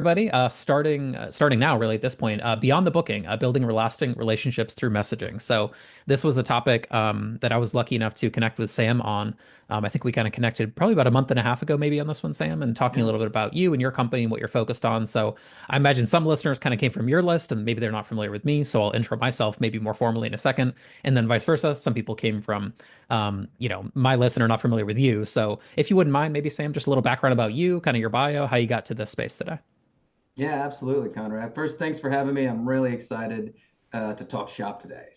Everybody, starting now, really at this point, beyond the booking, building lasting relationships through messaging. So this was a topic that I was lucky enough to connect with Sam on. I think we kind of connected probably about a month and a half ago, maybe on this one, Sam, and talking a Yeah. little bit about you and your company and what you're focused on. So I imagine some listeners kind of came from your list, and maybe they're not familiar with me. So I'll intro myself maybe more formally in a second, and then vice versa. Some people came from, my list and are not familiar with you. So if you wouldn't mind, maybe Sam, just a little background about you, kind of your bio, how you got to this space today. Yeah, absolutely, Conrad. First, thanks for having me. I'm really excited to talk shop today.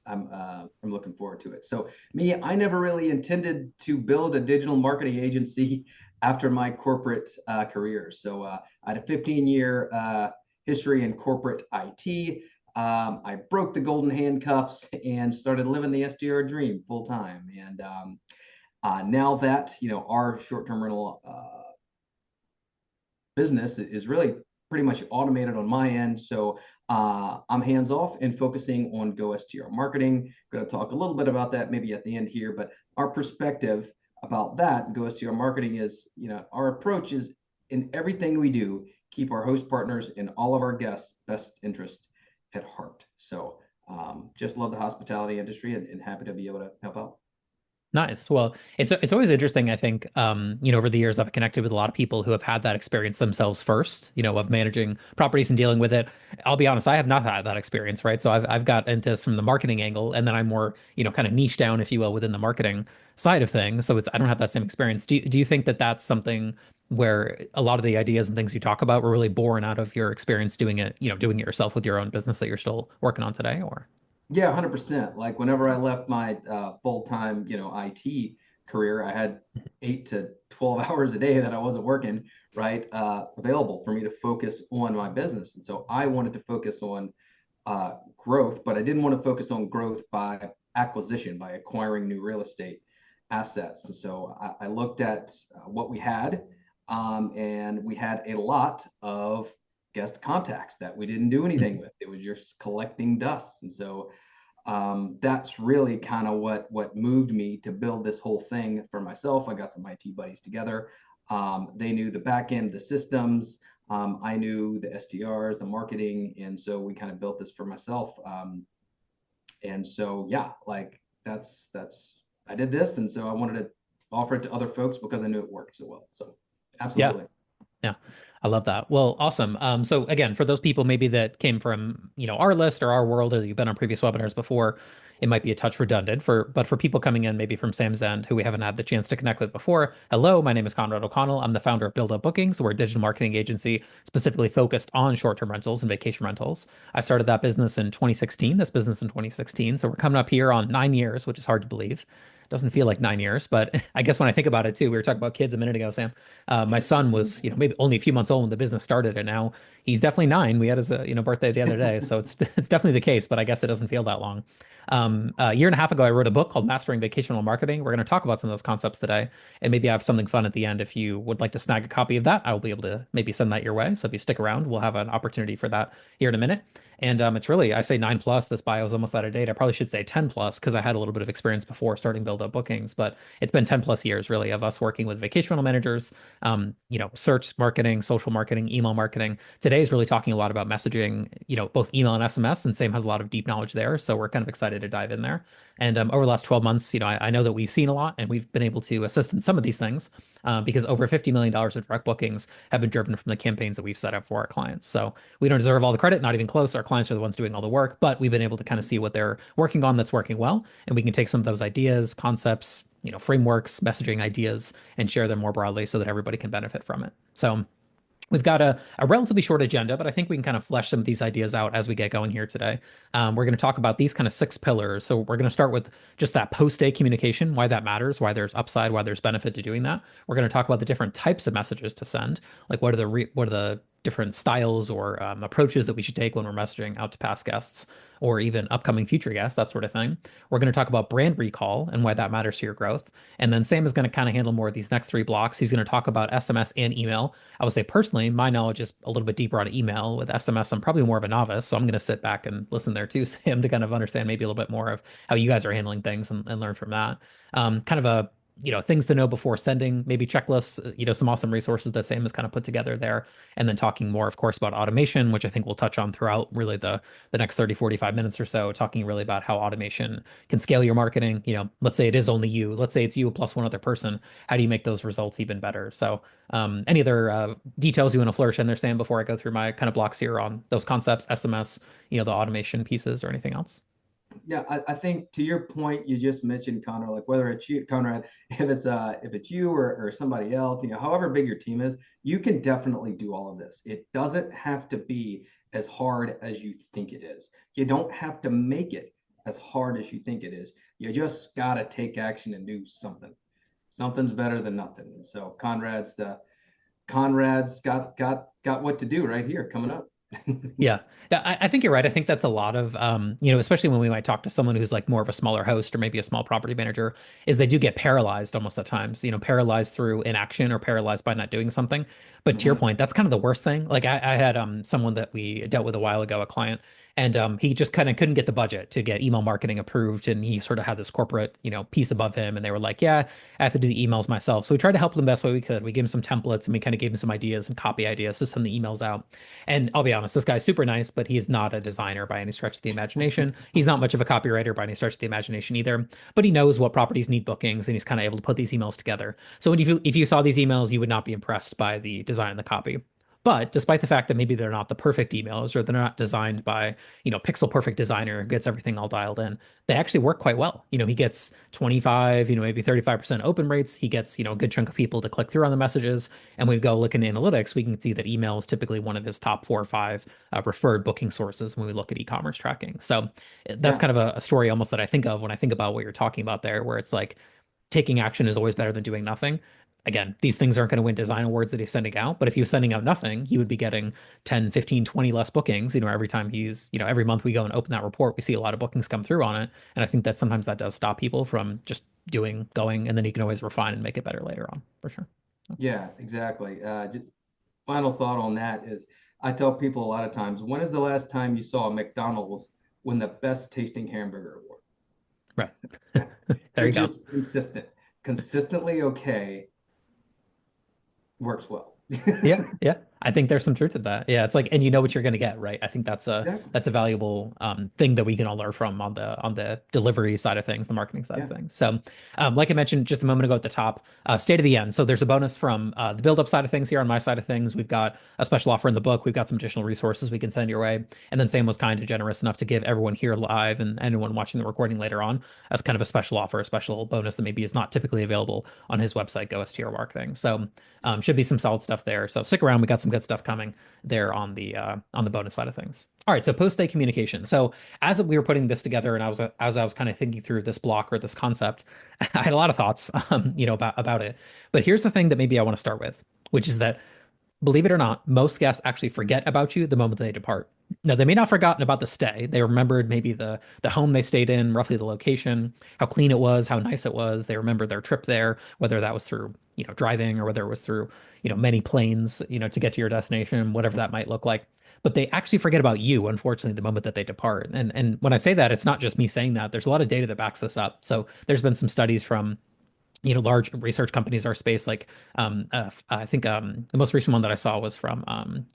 I'm looking forward to it. So me, I never really intended to build a digital marketing agency after my corporate career. I had a 15-year history in corporate IT. I broke the golden handcuffs and started living the SDR dream full time. Now that our short-term rental business is really pretty much automated on my end. I'm hands off and focusing on Go STR marketing. Going to talk a little bit about that maybe at the end here, but our perspective about that Go STR marketing is, our approach is in everything we do, keep our host partners and all of our guests' best interest at heart. Just love the hospitality industry and happy to be able to help out. Nice. Well, it's always interesting, I think, over the years I've connected with a lot of people who have had that experience themselves first, of managing properties and dealing with it. I'll be honest, I have not had that experience, right? So I've got into this from the marketing angle, and then I'm more, kind of niche down, if you will, within the marketing side of things. So I don't have that same experience. Do you think that that's something where a lot of the ideas and things you talk about were really born out of your experience doing it, doing it yourself with your own business that you're still working on today, or? Yeah, 100%. Like whenever I left my full-time, IT career, I had 8 to 12 hours a day that I wasn't working, right, available for me to focus on my business. And so I wanted to focus on growth, but I didn't want to focus on growth by acquisition, by acquiring new real estate assets. And so I looked at what we had, and we had a lot of guest contacts that we didn't do anything with. It was just collecting dust. And so that's really kind of what moved me to build this whole thing for myself. I got some IT buddies together. They knew the back end, the systems. I knew the SDRs, the marketing, and so we kind of built this for myself. Yeah, like that's I did this, and so I wanted to offer it to other folks because I knew it worked so well. So Yeah. absolutely. Yeah, I love that. Well, awesome. So again, for those people maybe that came from, our list or our world, or you've been on previous webinars before, it might be a touch redundant but for people coming in maybe from Sam's end who we haven't had the chance to connect with before. Hello, my name is Conrad O'Connell. I'm the founder of BuildUp Bookings. We're a digital marketing agency specifically focused on short-term rentals and vacation rentals. I started that business in 2016, this business in 2016. So we're coming up here on 9 years, which is hard to believe. Doesn't feel like 9 years, but I guess when I think about it too, we were talking about kids a minute ago, Sam. My son was, maybe only a few months old when the business started, and now he's definitely 9. We had his, birthday the other day, so it's definitely the case. But I guess it doesn't feel that long. A year and a half ago, I wrote a book called Mastering Vacational Marketing. We're going to talk about some of those concepts today, and maybe I have something fun at the end. If you would like to snag a copy of that, I will be able to maybe send that your way. So if you stick around, we'll have an opportunity for that here in a minute. And it's really, I say 9 plus. This bio is almost out of date. I probably should say 10 plus because I had a little bit of experience before starting Build Up Bookings, but it's been 10 plus years really of us working with vacation rental managers, search marketing, social marketing, email marketing. Today is really talking a lot about messaging, both email and SMS, and Sam has a lot of deep knowledge there. So we're kind of excited to dive in there. And over the last 12 months, I know that we've seen a lot and we've been able to assist in some of these things because over $50 million of direct bookings have been driven from the campaigns that we've set up for our clients. So we don't deserve all the credit, not even close. Our clients are the ones doing all the work, but we've been able to kind of see what they're working on that's working well. And we can take some of those ideas, concepts, frameworks, messaging ideas, and share them more broadly so that everybody can benefit from it. So we've got a relatively short agenda, but I think we can kind of flesh some of these ideas out as we get going here today. We're going to talk about these kind of 6 pillars. So we're going to start with just that post-day communication, why that matters, why there's upside, why there's benefit to doing that. We're going to talk about the different types of messages to send, like what are the different styles or approaches that we should take when we're messaging out to past guests or even upcoming future guests, that sort of thing. We're going to talk about brand recall and why that matters to your growth. And then Sam is going to kind of handle more of these next 3 blocks. He's going to talk about SMS and email. I would say personally, my knowledge is a little bit deeper on email. With SMS, I'm probably more of a novice, so I'm going to sit back and listen there too, Sam, to kind of understand maybe a little bit more of how you guys are handling things and learn from that. Kind of a things to know before sending, maybe checklists, some awesome resources that Sam has kind of put together there. And then talking more, of course, about automation, which I think we'll touch on throughout really the next 30, 45 minutes or so, talking really about how automation can scale your marketing. Let's say it is only you. Let's say it's you plus one other person. How do you make those results even better? So any other details you want to flourish in there, Sam, before I go through my kind of blocks here on those concepts, SMS, the automation pieces or anything else? Yeah, I think to your point, you just mentioned Conrad, like whether it's you, Conrad, if it's you or somebody else, however big your team is, you can definitely do all of this. It doesn't have to be as hard as you think it is. You don't have to make it as hard as you think it is. You just gotta take action and do something. Something's better than nothing. And so Conrad's got what to do right here coming up. Yeah. Yeah, I think you're right. I think that's a lot of, especially when we might talk to someone who's like more of a smaller host or maybe a small property manager, is they do get paralyzed almost at times, paralyzed through inaction or paralyzed by not doing something. But to your Mhm. point, that's kind of the worst thing. Like I had someone that we dealt with a while ago, a client, and he just kind of couldn't get the budget to get email marketing approved. And he sort of had this corporate, piece above him. And they were like, yeah, I have to do the emails myself. So we tried to help him the best way we could. We gave him some templates and we kind of gave him some ideas and copy ideas to send the emails out. And I'll be honest, this guy's super nice, but he's not a designer by any stretch of the imagination. He's not much of a copywriter by any stretch of the imagination either, but he knows what properties need bookings and he's kind of able to put these emails together. So if you saw these emails, you would not be impressed by the design and the copy. But despite the fact that maybe they're not the perfect emails or they're not designed by, pixel perfect designer who gets everything all dialed in, they actually work quite well. He gets 25, maybe 35% open rates. He gets, a good chunk of people to click through on the messages. And we go look in analytics, we can see that email is typically one of his top 4 or 5 referred booking sources when we look at e-commerce tracking. So that's Yeah, kind of a story almost that I think of when I think about what you're talking about there, where it's like taking action is always better than doing nothing. Again, these things aren't going to win design awards that he's sending out, but if he was sending out nothing, he would be getting 10, 15, 20 less bookings, every time every month we go and open that report, we see a lot of bookings come through on it. And I think that sometimes that does stop people from just going, and then you can always refine and make it better later on, for sure. yeah, exactly. Just final thought on that is I tell people a lot of times, when is the last time you saw McDonald's win the best tasting hamburger Right. award? There They're you go. just consistent, consistently okay, works well. Yeah, yeah. I think there's some truth to that. Yeah, it's like, and you know what you're going to get, right? I think that's a Exactly. that's a valuable thing that we can all learn from on the delivery side of things, the marketing side of Yeah. things. So, like I mentioned just a moment ago at the top, state of the end. So there's a bonus from the build up side of things here on my side of things. We've got a special offer in the book. We've got some additional resources we can send your way. And then Sam was kind and generous enough to give everyone here live and anyone watching the recording later on as kind of a special offer, a special bonus that maybe is not typically available on his website, GoSTR Marketing. So should be some solid stuff there. So stick around. We got some good stuff coming there on the bonus side of things. All right, so post-day communication. So as we were putting this together, and as I was kind of thinking through this block or this concept, I had a lot of thoughts, about it. But here's the thing that maybe I want to start with, which is that believe it or not, most guests actually forget about you the moment they depart. Now, they may not have forgotten about the stay. They remembered maybe the home they stayed in, roughly the location, how clean it was, how nice it was. They remember their trip there, whether that was through, driving or whether it was through, many planes, to get to your destination, whatever that might look like. But they actually forget about you, unfortunately, the moment that they depart. And when I say that, it's not just me saying that. There's a lot of data that backs this up. So there's been some studies from large research companies our space like I think the most recent one that I saw was from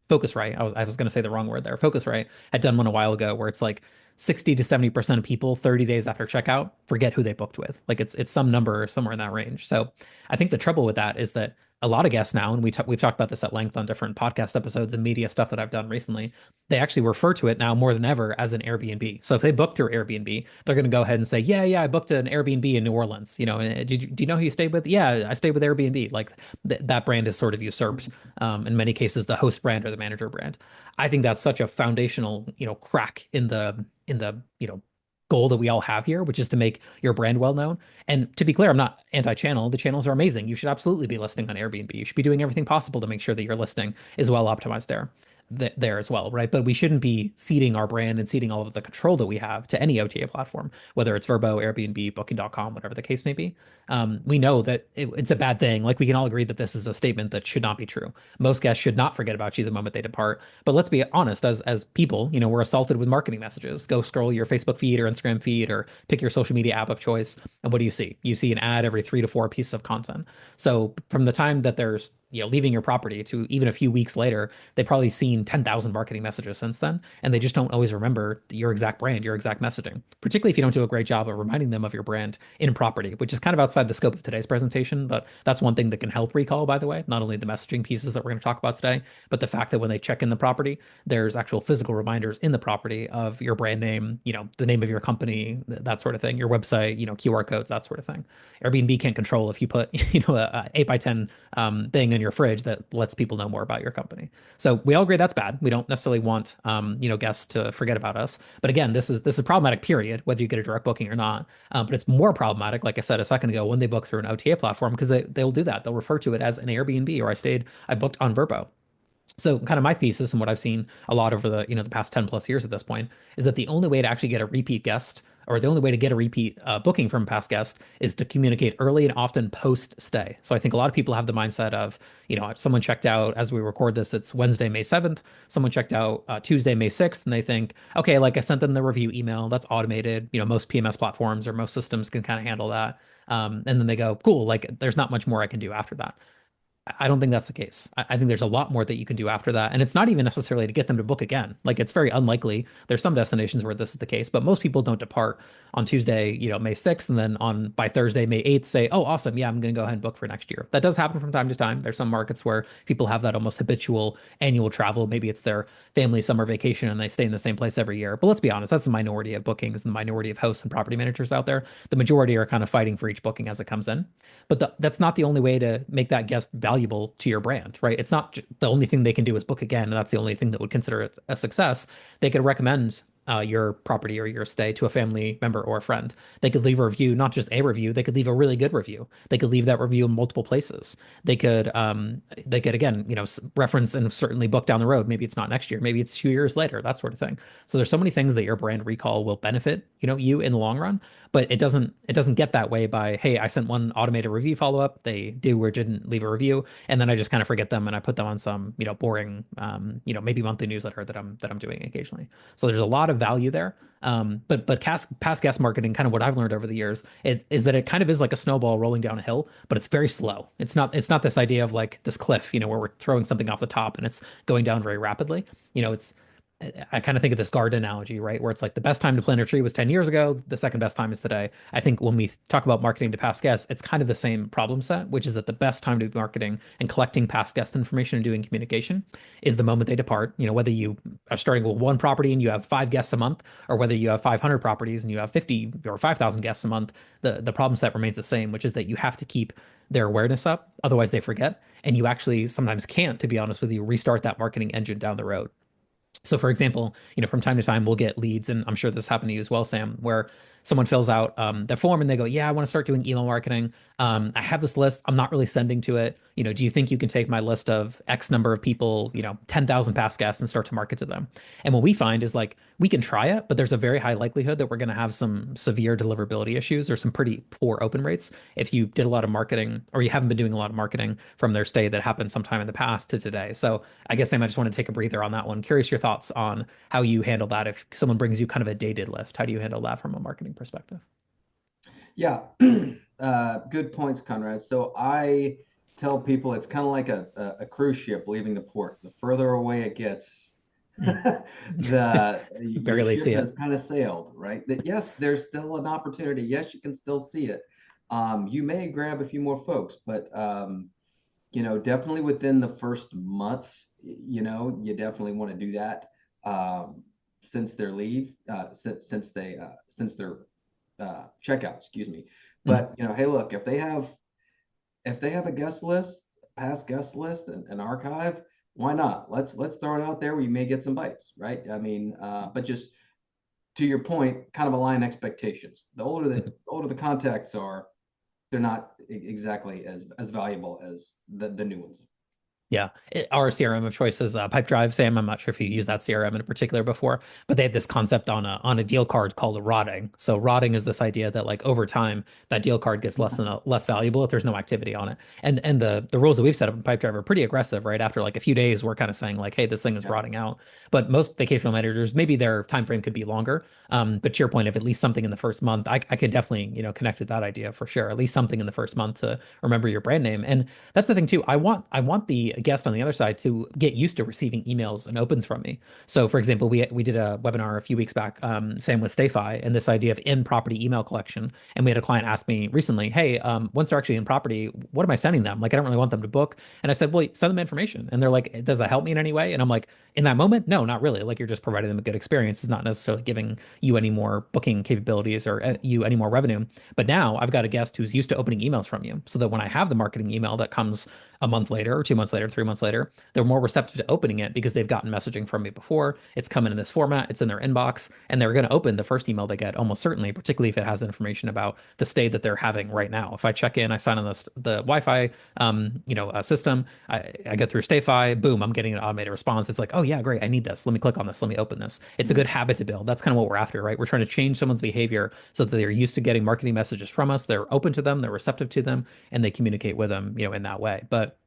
Focusrite. I was going to say the wrong word there. Focusrite had done one a while ago where it's like 60 to 70% of people 30 days after checkout forget who they booked with. Like it's some number somewhere in that range. So I think the trouble with that is that a lot of guests now, and we've talked about this at length on different podcast episodes and media stuff that I've done recently, they actually refer to it now more than ever as an Airbnb. So if they book through Airbnb, they're going to go ahead and say, yeah, yeah, I booked an Airbnb in New Orleans. Do you know who you stayed with? Yeah, I stayed with Airbnb. Like that brand is sort of usurped. In many cases, the host brand or the manager brand. I think that's such a foundational, crack in the goal that we all have here, which is to make your brand well known. And to be clear, I'm not anti-channel. The channels are amazing. You should absolutely be listing on Airbnb. You should be doing everything possible to make sure that your listing is well optimized there. there as well, right? But we shouldn't be ceding our brand and ceding all of the control that we have to any OTA platform, whether it's Vrbo, Airbnb, Booking.com, whatever the case may be. We know that it's a bad thing. Like we can all agree that this is a statement that should not be true. Most guests should not forget about you the moment they depart. But let's be honest, as people, we're assaulted with marketing messages. Go scroll your Facebook feed or Instagram feed or pick your social media app of choice. And what do you see? You see an ad every 3 to 4 pieces of content. So from the time that there's leaving your property to even a few weeks later, they've probably seen 10,000 marketing messages since then, and they just don't always remember your exact brand, your exact messaging, particularly if you don't do a great job of reminding them of your brand in property, which is kind of outside the scope of today's presentation, but that's one thing that can help recall, by the way, not only the messaging pieces that we're going to talk about today, but the fact that when they check in the property, there's actual physical reminders in the property of your brand name, the name of your company, that sort of thing, your website, QR codes, that sort of thing. Airbnb can't control if you put, a 8 by 10 thing in your fridge that lets people know more about your company. So we all agree that's bad. We don't necessarily want guests to forget about us. But again, this is problematic, period, whether you get a direct booking or not. But it's more problematic, like I said a second ago, when they book through an OTA platform, because they'll do that. They'll refer to it as an Airbnb, or I booked on Vrbo. So kind of my thesis and what I've seen a lot over the past 10 plus years at this point is that the only way to actually get a repeat guest, or the only way to get a repeat booking from a past guest, is to communicate early and often post stay. So I think a lot of people have the mindset of, if someone checked out, as we record this, it's Wednesday, May 7th, someone checked out Tuesday, May 6th, and they think, okay, like I sent them the review email, that's automated. Most PMS platforms or most systems can kind of handle that. And then they go, cool, like there's not much more I can do after that. I don't think that's the case. I think there's a lot more that you can do after that. And it's not even necessarily to get them to book again. Like it's very unlikely. There's some destinations where this is the case, but most people don't depart on Tuesday, May 6th, and then by Thursday, May 8th, say, oh, awesome. Yeah, I'm going to go ahead and book for next year. That does happen from time to time. There's some markets where people have that almost habitual annual travel. Maybe it's their family summer vacation and they stay in the same place every year. But let's be honest, that's the minority of bookings and the minority of hosts and property managers out there. The majority are kind of fighting for each booking as it comes in. But that's not the only way to make that guest valuable to your brand, right? It's not the only thing they can do is book again, and that's the only thing that would consider it a success. They could recommend your property or your stay to a family member or a friend. They could leave a review, not just a review. They could leave a really good review. They could leave that review in multiple places. They could again, reference and certainly book down the road. Maybe it's not next year. Maybe it's 2 years later. That sort of thing. So there's so many things that your brand recall will benefit, you in the long run. But it doesn't get that way by, hey, I sent one automated review follow up. They do or didn't leave a review, and then I just kind of forget them and I put them on some boring maybe monthly newsletter that I'm doing occasionally. So there's a lot of value there. But past guest marketing, kind of what I've learned over the years, is that it kind of is like a snowball rolling down a hill, but it's very slow. It's not this idea of like this cliff, where we're throwing something off the top and it's going down very rapidly. It's I kind of think of this garden analogy, right? Where it's like the best time to plant a tree was 10 years ago. The second best time is today. I think when we talk about marketing to past guests, it's kind of the same problem set, which is that the best time to be marketing and collecting past guest information and doing communication is the moment they depart. Whether you are starting with one property and you have 5 guests a month, or whether you have 500 properties and you have 50 or 5,000 guests a month, the problem set remains the same, which is that you have to keep their awareness up. Otherwise they forget. And you actually sometimes can't, to be honest with you, restart that marketing engine down the road. So, for example, from time to time, we'll get leads, and I'm sure this happened to you as well, Sam, where someone fills out their form and they go, "Yeah, I want to start doing email marketing. I have this list. I'm not really sending to it. Do you think you can take my list of X number of people, 10,000 past guests, and start to market to them?" And what we find is like we can try it, but there's a very high likelihood that we're going to have some severe deliverability issues or some pretty poor open rates if you did a lot of marketing or you haven't been doing a lot of marketing from their stay that happened sometime in the past to today. So I guess, Sam, I just want to take a breather on that one. Curious your thoughts on how you handle that if someone brings you kind of a dated list. How do you handle that from a marketing perspective? Yeah, good points, Conrad. So I tell people it's kind of like a cruise ship leaving the port. The further away it gets, Mm. your Barely ship see has it. kind of sailed, right? That yes, there's still an opportunity. Yes, you can still see it. You may grab a few more folks, but definitely within the first month, you definitely want to do that. Since their leave, since their checkout, excuse me. Mm. But hey, look, if they have a guest list, past guest list, and archive, why not? Let's throw it out there. We may get some bites, right? I mean, but just to your point, kind of align expectations. The older the contacts are, they're not exactly as valuable as the new ones. Yeah, our CRM of choice is Pipedrive. Sam, I'm not sure if you use that CRM in particular before, but they had this concept on a deal card called rotting. So rotting is this idea that like over time that deal card gets less valuable if there's no activity on it. And the rules that we've set up in Pipedrive are pretty aggressive, right? After like a few days, we're kind of saying like, hey, this thing is Yeah. rotting out. But most vacational managers, maybe their time frame could be longer. But to your point, if at least something in the first month, I could definitely connect with that idea for sure. At least something in the first month to remember your brand name. And that's the thing too. I want the guest on the other side to get used to receiving emails and opens from me. So for example, we did a webinar a few weeks back, Sam with StayFi, and this idea of in property email collection. And we had a client ask me recently, hey, once they're actually in property, what am I sending them? Like I don't really want them to book. And I said, well, send them information. And they're like, does that help me in any way? And I'm like, in that moment, no, not really. Like you're just providing them a good experience. It's not necessarily giving you any more booking capabilities or you any more revenue. But now I've got a guest who's used to opening emails from you, so that when I have the marketing email that comes a month later or 2 months later, 3 months later, they're more receptive to opening it because they've gotten messaging from me before. It's coming in this format, it's in their inbox, and they're going to open the first email they get almost certainly, particularly if it has information about the stay that they're having right now. If I check in, I sign on the Wi-Fi, system, I go through StayFi, boom, I'm getting an automated response. It's like, oh yeah, great, I need this. Let me click on this. Let me open this. It's a Mhm. good habit to build. That's kind of what we're after, right? We're trying to change someone's behavior so that they're used to getting marketing messages from us. They're open to them, they're receptive to them, and they communicate with them, in that way. But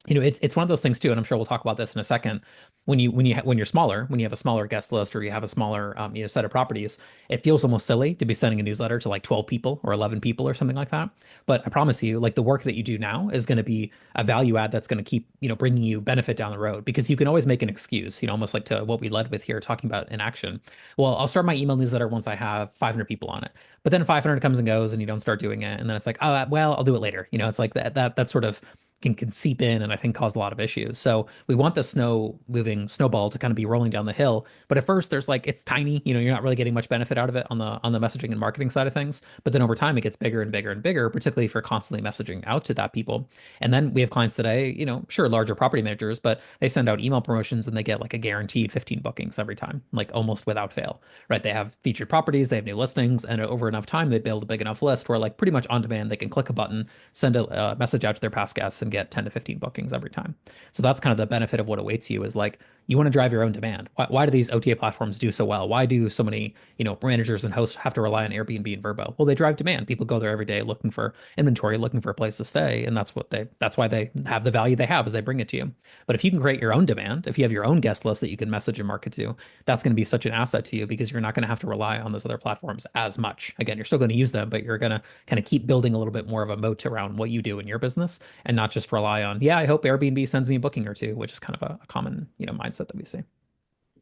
it's one of those things too, and I'm sure we'll talk about this in a second. When you're smaller, when you have a smaller guest list or you have a smaller set of properties, it feels almost silly to be sending a newsletter to like 12 people or 11 people or something like that. But I promise you, like the work that you do now is going to be a value add that's going to keep bringing you benefit down the road, because you can always make an excuse, almost like to what we led with here, talking about in action. Well, I'll start my email newsletter once I have 500 people on it, but then 500 comes and goes, and you don't start doing it, and then it's like, oh well, I'll do it later. It's like that sort of can seep in and I think cause a lot of issues. So we want the snow moving snowball to kind of be rolling down the hill. But at first there's like it's tiny, you're not really getting much benefit out of it on the messaging and marketing side of things. But then over time it gets bigger and bigger and bigger, particularly if you're constantly messaging out to that people. And then we have clients today, sure, larger property managers, but they send out email promotions and they get like a guaranteed 15 bookings every time, like almost without fail, right? They have featured properties, they have new listings, and over enough time they build a big enough list where like pretty much on demand they can click a button, send a message out to their past guests, and get 10 to 15 bookings every time. So that's kind of the benefit of what awaits you, is like you want to drive your own demand. Why do these OTA platforms do so well? Why do so many, managers and hosts have to rely on Airbnb and Vrbo? Well, they drive demand. People go there every day looking for inventory, looking for a place to stay, and that's why they have the value they have, as they bring it to you. But if you can create your own demand, if you have your own guest list that you can message and market to, that's going to be such an asset to you, because you're not going to have to rely on those other platforms as much. Again, you're still going to use them, but you're going to kind of keep building a little bit more of a moat around what you do in your business, and not just rely on, yeah, I hope Airbnb sends me a booking or two, which is kind of a common, mindset that we see.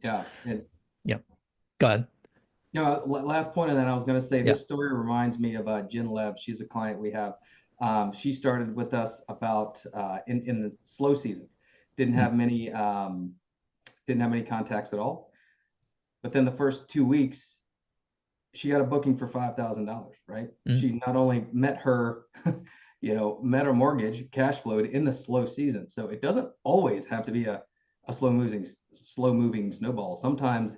Yeah. And Yep. Go ahead. last point on that, I was going to say Yeah. this story reminds me of Jen Lev. She's a client we have. She started with us about in the slow season. Didn't Mm, have many didn't have many contacts at all. But then the first 2 weeks, she got a booking for $5,000. Right? mm. She not only met her, met her mortgage, cash flowed in the slow season. So it doesn't always have to be a slow moving snowball. Sometimes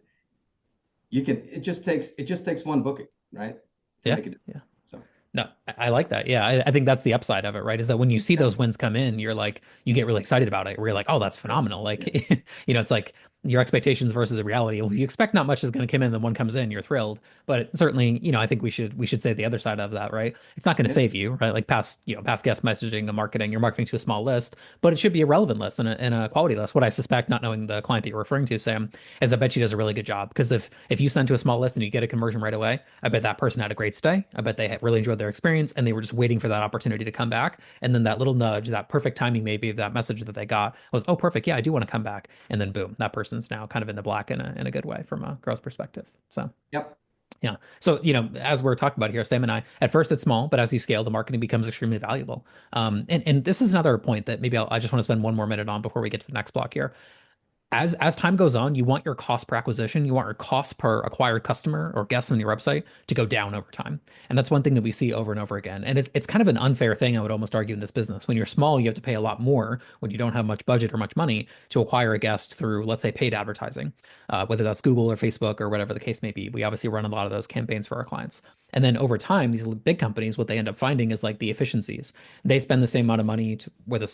you can. It just takes one booking, right, to Yeah. make a difference. Yeah. So No, I like that. Yeah, I think that's the upside of it, right? Is that when you see yeah, those wins come in, you're like, you get really excited about it. Where you're like, oh, that's yeah, phenomenal. Like, yeah, it's like your expectations versus the reality. Well, if you expect not much is going to come in, then one comes in, you're thrilled. But certainly, I think we should say the other side of that, right? It's not going to yeah, save you, right? Like past guest messaging and marketing, you're marketing to a small list, but it should be a relevant list and a quality list. What I suspect, not knowing the client that you're referring to, Sam, is I bet she does a really good job, because if you send to a small list and you get a conversion right away, I bet that person had a great stay. I bet they really enjoyed their experience, and they were just waiting for that opportunity to come back. And then that little nudge, that perfect timing maybe of that message that they got was, oh, perfect. Yeah, I do want to come back. And then boom, that person's now kind of in the black in a good way from a growth perspective. So yep, yeah. So, as we're talking about here, Sam and I, at first it's small, but as you scale, the marketing becomes extremely valuable. And this is another point that maybe I just want to spend one more minute on before we get to the next block here. as time goes on, you want your cost per acquisition, you want your cost per acquired customer or guest on your website to go down over time. And that's one thing that we see over and over again. And it's kind of an unfair thing, I would almost argue, in this business. When you're small, you have to pay a lot more when you don't have much budget or much money to acquire a guest through, let's say, paid advertising, whether that's Google or Facebook or whatever the case may be. We obviously run a lot of those campaigns for our clients. And then over time, these big companies, what they end up finding is like the efficiencies. They spend the same amount of money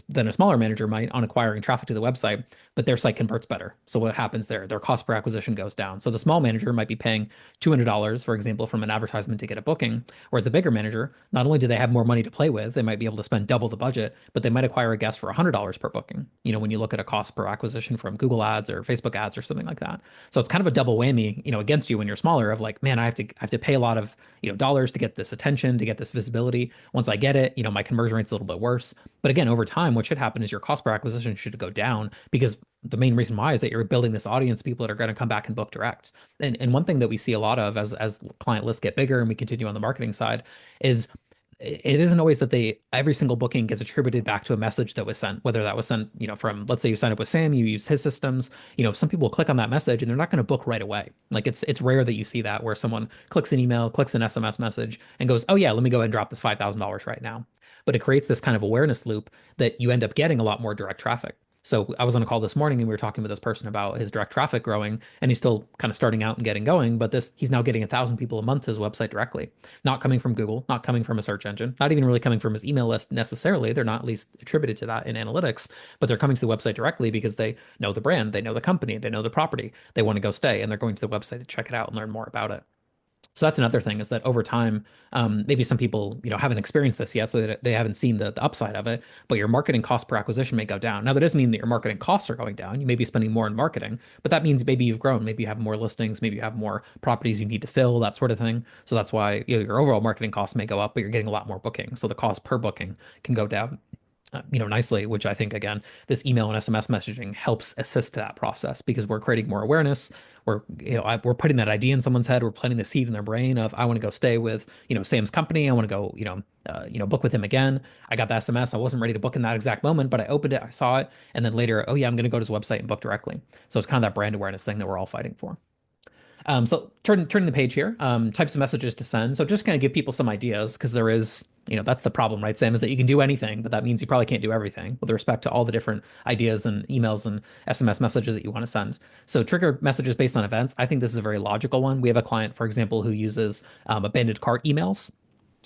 than a smaller manager might on acquiring traffic to the website, but their site converts better. So what happens there? Their cost per acquisition goes down. So the small manager might be paying $200, for example, from an advertisement to get a booking, whereas the bigger manager, not only do they have more money to play with, they might be able to spend double the budget, but they might acquire a guest for $100 per booking. When you look at a cost per acquisition from Google ads or Facebook ads or something like that. So it's kind of a double whammy, against you when you're smaller of like, man, I have to pay a lot of, dollars to get this attention, to get this visibility. Once I get it, my conversion rate's a little bit worse. But again, over time, what should happen is your cost per acquisition should go down because the main reason why is that you're building this audience, people that are going to come back and book direct. And one thing that we see a lot of as client lists get bigger and we continue on the marketing side is it isn't always that every single booking gets attributed back to a message that was sent, whether that was sent, from, let's say you sign up with Sam, you use his systems, some people will click on that message and they're not going to book right away. Like it's rare that you see that where someone clicks an email, clicks an SMS message and goes, oh yeah, let me go ahead and drop this $5,000 right now. But it creates this kind of awareness loop that you end up getting a lot more direct traffic. So I was on a call this morning and we were talking with this person about his direct traffic growing and he's still kind of starting out and getting going, but he's now getting 1,000 people a month to his website directly, not coming from Google, not coming from a search engine, not even really coming from his email list necessarily. They're not at least attributed to that in analytics, but they're coming to the website directly because they know the brand, they know the company, they know the property, they want to go stay and they're going to the website to check it out and learn more about it. So that's another thing is that over time, maybe some people, haven't experienced this yet, so they haven't seen the upside of it, but your marketing cost per acquisition may go down. Now, that doesn't mean that your marketing costs are going down. You may be spending more in marketing, but that means maybe you've grown. Maybe you have more listings, maybe you have more properties you need to fill, that sort of thing. So that's why, your overall marketing costs may go up, but you're getting a lot more bookings. So the cost per booking can go down. Nicely, which I think again, this email and SMS messaging helps assist that process because we're creating more awareness. We're putting that idea in someone's head. We're planting the seed in their brain of I want to go stay with Sam's company. I want to go book with him again. I got the SMS. I wasn't ready to book in that exact moment, but I opened it, I saw it, and then later, oh yeah, I'm going to go to his website and book directly. So it's kind of that brand awareness thing that we're all fighting for. So turning the page here, types of messages to send. So just kind of give people some ideas because there is, that's the problem, right, Sam, is that you can do anything, but that means you probably can't do everything with respect to all the different ideas and emails and SMS messages that you want to send. So trigger messages based on events. I think this is a very logical one. We have a client, for example, who uses abandoned cart emails.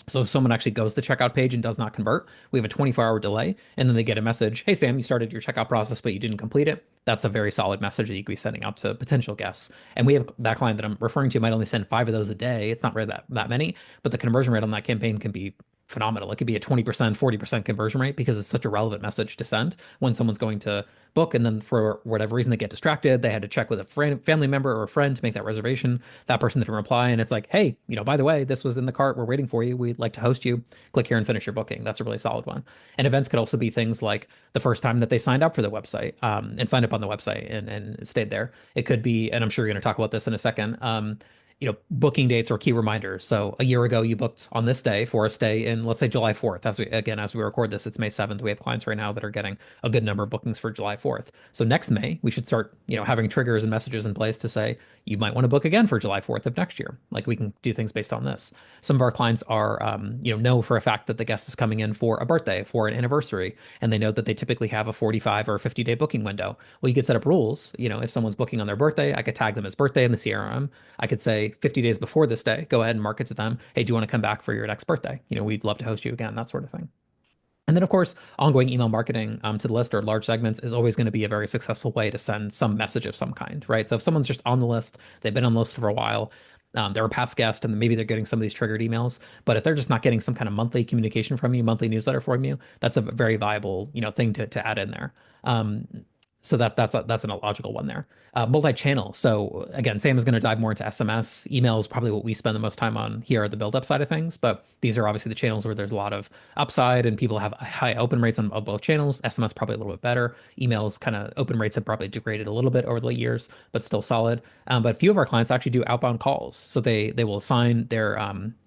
So if someone actually goes to the checkout page and does not convert, we have a 24-hour delay, and then they get a message, hey, Sam, you started your checkout process, but you didn't complete it. That's a very solid message that you could be sending out to potential guests. And we have that client that I'm referring to might only send 5 of those a day. It's not really that many, but the conversion rate on that campaign can be phenomenal. It could be a 20%, 40% conversion rate because it's such a relevant message to send when someone's going to book. And then for whatever reason, they get distracted. They had to check with a friend, family member or a friend to make that reservation. That person didn't reply. And it's like, hey, by the way, this was in the cart. We're waiting for you. We'd like to host you. Click here and finish your booking. That's a really solid one. And events could also be things like the first time that they signed up for the website and signed up on the website and stayed there. It could be, and I'm sure you're going to talk about this in a second, booking dates or key reminders. So a year ago, you booked on this day for a stay in, let's say, July 4th. As we record this, it's May 7th. We have clients right now that are getting a good number of bookings for July 4th. So next May, we should start, having triggers and messages in place to say, you might want to book again for July 4th of next year. Like we can do things based on this. Some of our clients are, know for a fact that the guest is coming in for a birthday, for an anniversary, and they know that they typically have a 45 or 50-day booking window. Well, you could set up rules. If someone's booking on their birthday, I could tag them as birthday in the CRM. I could say 50 days before this day, go ahead and market to them. Hey, do you want to come back for your next birthday? We'd love to host you again, that sort of thing. And then, of course, ongoing email marketing to the list or large segments is always going to be a very successful way to send some message of some kind, right? So if someone's just on the list, they've been on the list for a while, they're a past guest, and maybe they're getting some of these triggered emails. But if they're just not getting some kind of monthly communication from you, monthly newsletter from you, that's a very viable, thing to add in there. So that's an illogical one there. Multi-channel. So again, Sam is going to dive more into SMS. Email is probably what we spend the most time on here at the build-up side of things. But these are obviously the channels where there's a lot of upside and people have high open rates on both channels. SMS probably a little bit better. Emails kind of open rates have probably degraded a little bit over the years, but still solid. But a few of our clients actually do outbound calls. So they will assign their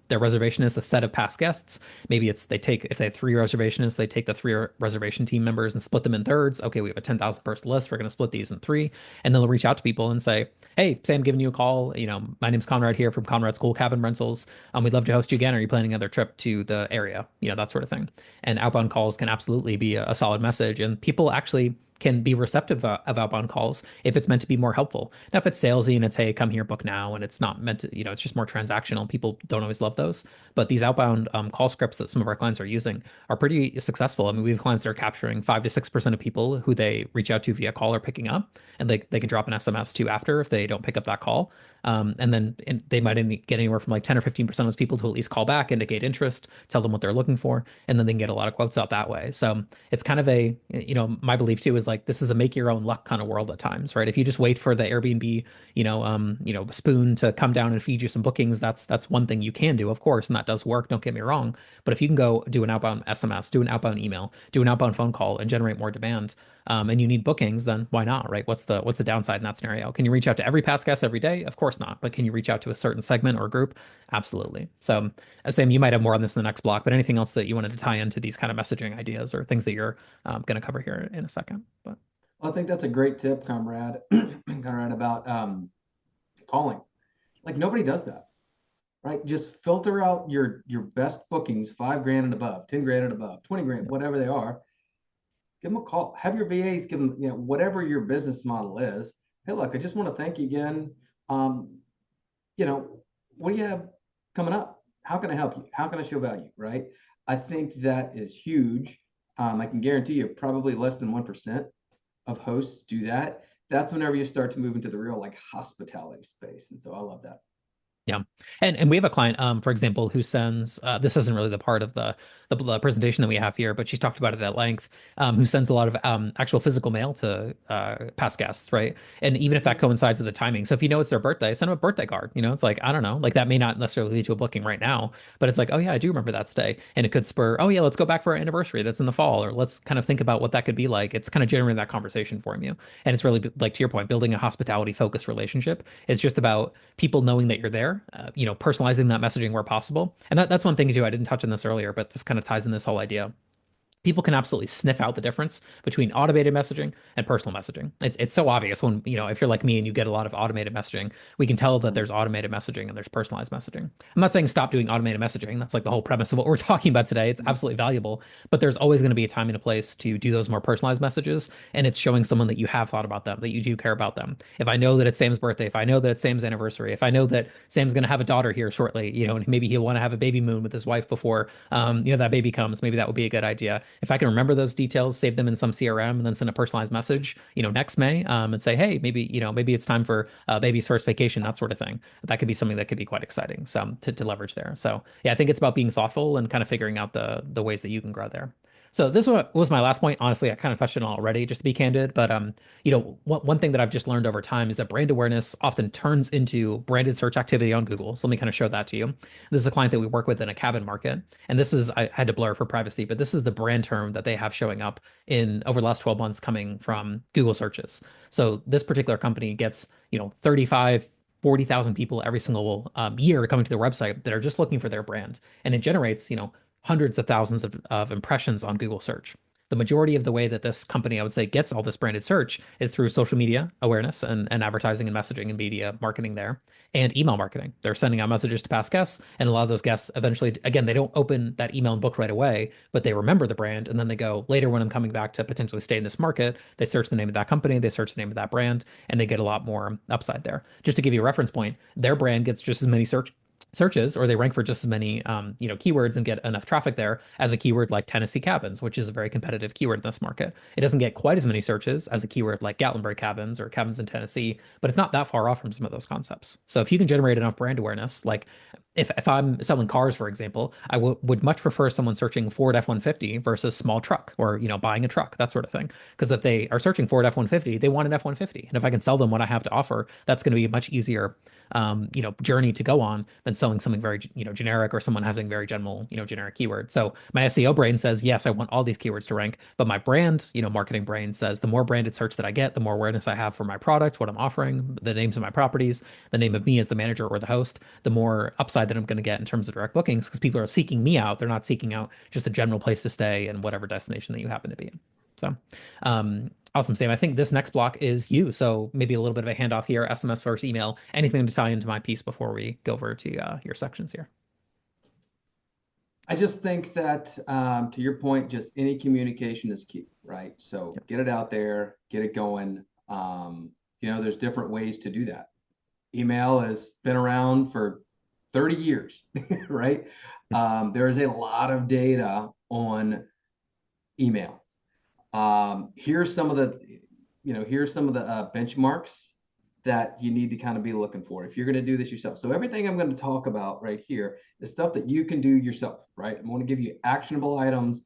their reservation is a set of past guests. Maybe it's they take, if they have three reservations, they take the three reservation team members and split them in thirds. Okay, we have a 10,000 person list. We're going to split these in three. And then they'll reach out to people and say, hey, Sam, giving you a call. My name's Conrad here from Conrad School Cabin Rentals. We'd love to host you again. Are you planning another trip to the area? That sort of thing. And outbound calls can absolutely be a solid message. And people actually can be receptive of outbound calls if it's meant to be more helpful. Now, if it's salesy and it's, hey, come here, book now, and it's not meant to, it's just more transactional, people don't always love those. But these outbound call scripts that some of our clients are using are pretty successful. I mean, we have clients that are capturing 5 to 6% of people who they reach out to via call or picking up, and they can drop an SMS to after if they don't pick up that call. And they might get anywhere from like 10 or 15% of those people to at least call back, indicate interest, tell them what they're looking for, and then they can get a lot of quotes out that way. So it's kind of my belief too is like this is a make your own luck kind of world at times, right? If you just wait for the Airbnb, spoon to come down and feed you some bookings, that's one thing you can do, of course, and that does work. Don't get me wrong, but if you can go do an outbound SMS, do an outbound email, do an outbound phone call, and generate more demand, and you need bookings, then why not, right? What's the downside in that scenario? Can you reach out to every past guest every day? Of course not. But can you reach out to a certain segment or group? Absolutely. So, Sam, you might have more on this in the next block, but anything else that you wanted to tie into these kind of messaging ideas or things that you're going to cover here in a second? But I think that's a great tip, Conrad, Conrad, about calling. Like nobody does that, right? Just filter out your best bookings, 5 grand and above, 10 grand and above, 20 grand, whatever they are. Give them a call. Have your VAs give them, whatever your business model is. Hey, look, I just want to thank you again. What do you have coming up? How can I help you? How can I show value? Right? I think that is huge. I can guarantee you probably less than 1% of hosts do that. That's whenever you start to move into the real like hospitality space. And so I love that. yeah. And we have a client, for example, who sends, this isn't really the part of the presentation that we have here, but she's talked about it at length, who sends a lot of actual physical mail to past guests, right? And even if that coincides with the timing. So if you know it's their birthday, send them a birthday card. It's like, I don't know, like that may not necessarily lead to a booking right now, but it's like, oh yeah, I do remember that stay. And it could spur, oh yeah, let's go back for our anniversary that's in the fall, or let's kind of think about what that could be like. It's kind of generating that conversation for you. And it's really like, to your point, building a hospitality focused relationship. It's just about people knowing that you're there, personalizing that messaging where possible. And that's one thing too. I didn't touch on this earlier, but this kind of ties in this whole idea. People can absolutely sniff out the difference between automated messaging and personal messaging. It's so obvious when, if you're like me and you get a lot of automated messaging, we can tell that there's automated messaging and there's personalized messaging. I'm not saying stop doing automated messaging. That's like the whole premise of what we're talking about today. It's absolutely valuable, but there's always going to be a time and a place to do those more personalized messages. And it's showing someone that you have thought about them, that you do care about them. If I know that it's Sam's birthday, if I know that it's Sam's anniversary, if I know that Sam's going to have a daughter here shortly, and maybe he'll want to have a baby moon with his wife before, that baby comes, maybe that would be a good idea. If I can remember those details, save them in some CRM, and then send a personalized message, next May, and say, hey, maybe it's time for baby's first vacation, that sort of thing. That could be something that could be quite exciting, so to leverage there. So yeah, I think it's about being thoughtful and kind of figuring out the ways that you can grow there. So this was my last point. Honestly, I kind of touched on it already, just to be candid. But one thing that I've just learned over time is that brand awareness often turns into branded search activity on Google. So let me kind of show that to you. This is a client that we work with in a cabin market, and this is, I had to blur for privacy, but this is the brand term that they have showing up in over the last 12 months coming from Google searches. So this particular company gets 35 40,000 people every single year coming to their website that are just looking for their brand, and it generates hundreds of thousands of impressions on Google search. The majority of the way that this company, I would say, gets all this branded search is through social media awareness and advertising and messaging and media marketing there, and email marketing. They're sending out messages to past guests, and a lot of those guests eventually, again, they don't open that email and book right away, but they remember the brand, and then they go later when I'm coming back to potentially stay in this market, they search the name of that company, they search the name of that brand, and they get a lot more upside there. Just to give you a reference point, their brand gets just as many searches, or they rank for just as many keywords and get enough traffic there as a keyword like Tennessee cabins, which is a very competitive keyword in this market. It doesn't get quite as many searches as a keyword like Gatlinburg cabins or cabins in Tennessee, but it's not that far off from some of those concepts. So if you can generate enough brand awareness, like if I'm selling cars, for example, I would much prefer someone searching Ford F-150 versus small truck, or buying a truck, that sort of thing. Because if they are searching Ford F-150, they want an F-150, and if I can sell them what I have to offer, that's going to be much easier journey to go on than selling something very, generic or someone having very general, generic keyword. So my SEO brain says, yes, I want all these keywords to rank, but my brand, marketing brain says the more branded search that I get, the more awareness I have for my product, what I'm offering, the names of my properties, the name of me as the manager or the host, the more upside that I'm going to get in terms of direct bookings because people are seeking me out. They're not seeking out just a general place to stay in whatever destination that you happen to be in. So, awesome, Sam. I think this next block is you. So maybe a little bit of a handoff here, SMS versus email. Anything to tie into my piece before we go over to your sections here? I just think that, to your point, just any communication is key, right? So Yep. get it out there, get it going. There's different ways to do that. Email has been around for 30 years, right? There is a lot of data on email. Here's some of the, benchmarks that you need to kind of be looking for if you're going to do this yourself. So everything I'm going to talk about right here is stuff that you can do yourself, right? I'm going to give you actionable items.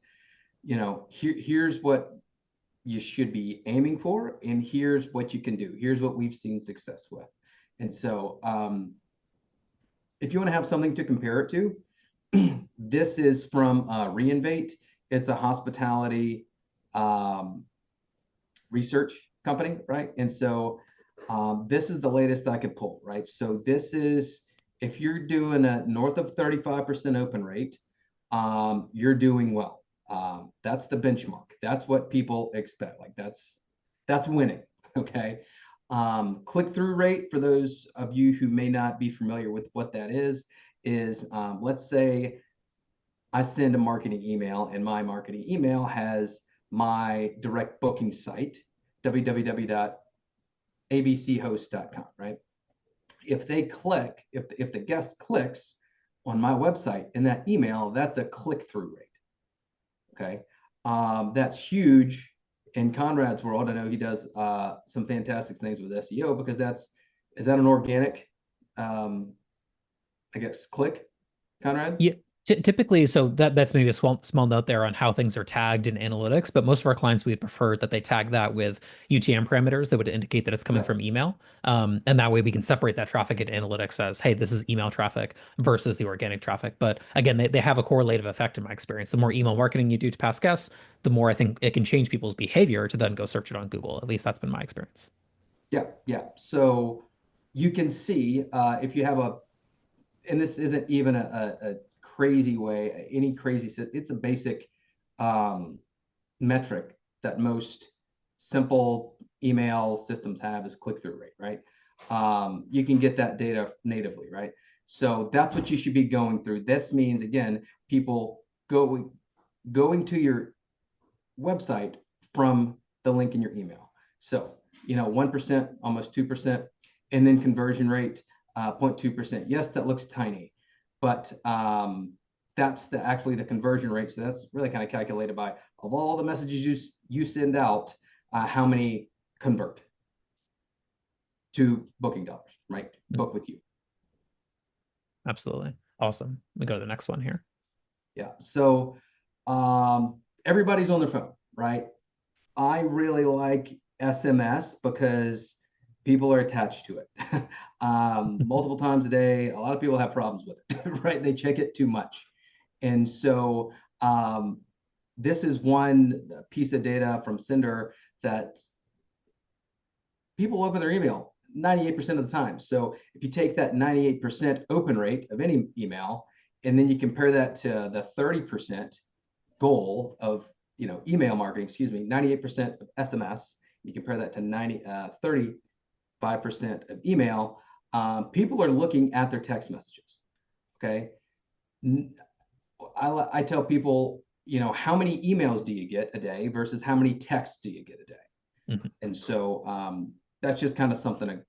Here's what you should be aiming for, and here's what you can do. Here's what we've seen success with. And so, if you want to have something to compare it to, this is from Reinvate. It's a hospitality research company, right? And so this is the latest I could pull, right? So this is, if you're doing a north of 35% open rate, you're doing well. That's the benchmark. That's what people expect. Like that's winning. Okay. Click-through rate, for those of you who may not be familiar with what that is let's say I send a marketing email and my marketing email has my direct booking site, www.abchost.com, right? If the guest clicks on my website in that email, that's a click-through rate. Okay. That's huge in Conrad's world. I know he does some fantastic things with SEO because is that an organic, I guess, click, Conrad? Yeah, typically, so that's maybe a small note there on how things are tagged in analytics. But most of our clients, we prefer that they tag that with UTM parameters that would indicate that it's coming Right. from email. And that way we can separate that traffic in analytics as, hey, this is email traffic versus the organic traffic. But again, they have a correlative effect in my experience. The more email marketing you do to past guests, the more I think it can change people's behavior to then go search it on Google. At least that's been my experience. Yeah, yeah. So you can see if you have and this isn't even a crazy way, any crazy, it's a basic um, metric that most simple email systems have is click-through rate, right? You can get that data natively, right? So that's what you should be going through. This means, again, people going to your website from the link in your email. So, 1%, almost 2%, and then conversion rate, 0.2%. Yes, that looks tiny, but that's actually the conversion rate. So that's really kind of calculated by, of all the messages you send out, how many convert to booking dollars, right? Mm, Book with you. absolutely. Awesome. We go to the next one here. Yeah. So everybody's on their phone, right? I really like SMS because people are attached to it multiple times a day. A lot of people have problems with it, right? They check it too much. And so this is one piece of data from Sender that people open their email 98% of the time. So if you take that 98% open rate of any email, and then you compare that to the 30% goal of email marketing, 98% of SMS, you compare that to 35% of email, people are looking at their text messages. Okay. I tell people, how many emails do you get a day versus how many texts do you get a day? Mhm. And so that's just kind of something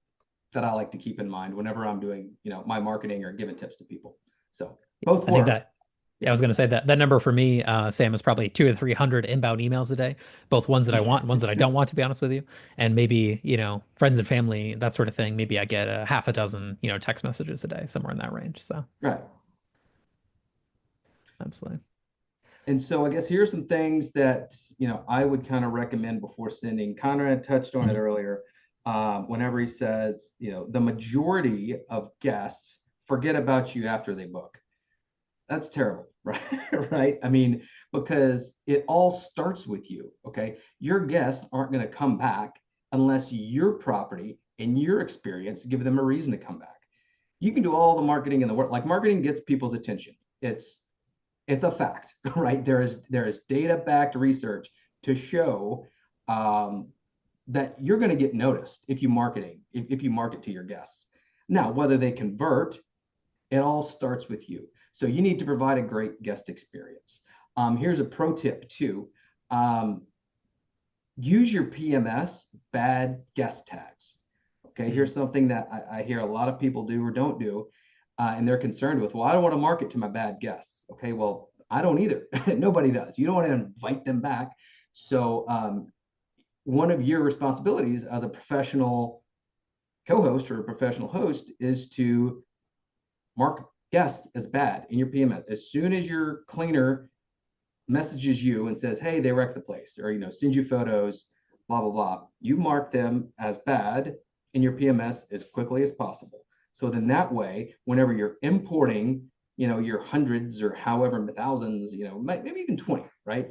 that I like to keep in mind whenever I'm doing, my marketing or giving tips to people. So both I think work. that, yeah, I Yeah. was going to say that number for me, Sam, is probably 200 or 300 inbound emails a day, both ones that I want and ones that I don't want, to be honest with you. And maybe, friends and family, that sort of thing. Maybe I get a half a dozen, text messages a day, somewhere in that range. So Right. absolutely. And so I guess here's some things that I would kind of recommend before sending. Conrad touched on it Mhm. earlier. whenever he says, the majority of guests forget about you after they book. That's terrible, right? Right? I mean, because it all starts with you, okay? Your guests aren't going to come back unless your property and your experience give them a reason to come back. You can do all the marketing in the world. Like marketing gets people's attention. It's a fact, right? There is data-backed research to show um, that you're going to get noticed if you market to your guests. Now, whether they convert, it all starts with you. So you need to provide a great guest experience. Here's a pro tip too. Um, Use your PMS bad guest tags. Okay, Mhm. here's something that I hear a lot of people do or don't do, and they're concerned with. Well, I don't want to market to my bad guests. Okay, well, I don't either. Nobody does. You don't want to invite them back. So one of your responsibilities as a professional co-host or a professional host is to mark guests as bad in your PMS. As soon as your cleaner messages you and says, "Hey, they wrecked the place," or send you photos, blah blah blah, you mark them as bad in your PMS as quickly as possible. So then that way, whenever you're importing, your hundreds or however thousands, maybe even 20, right?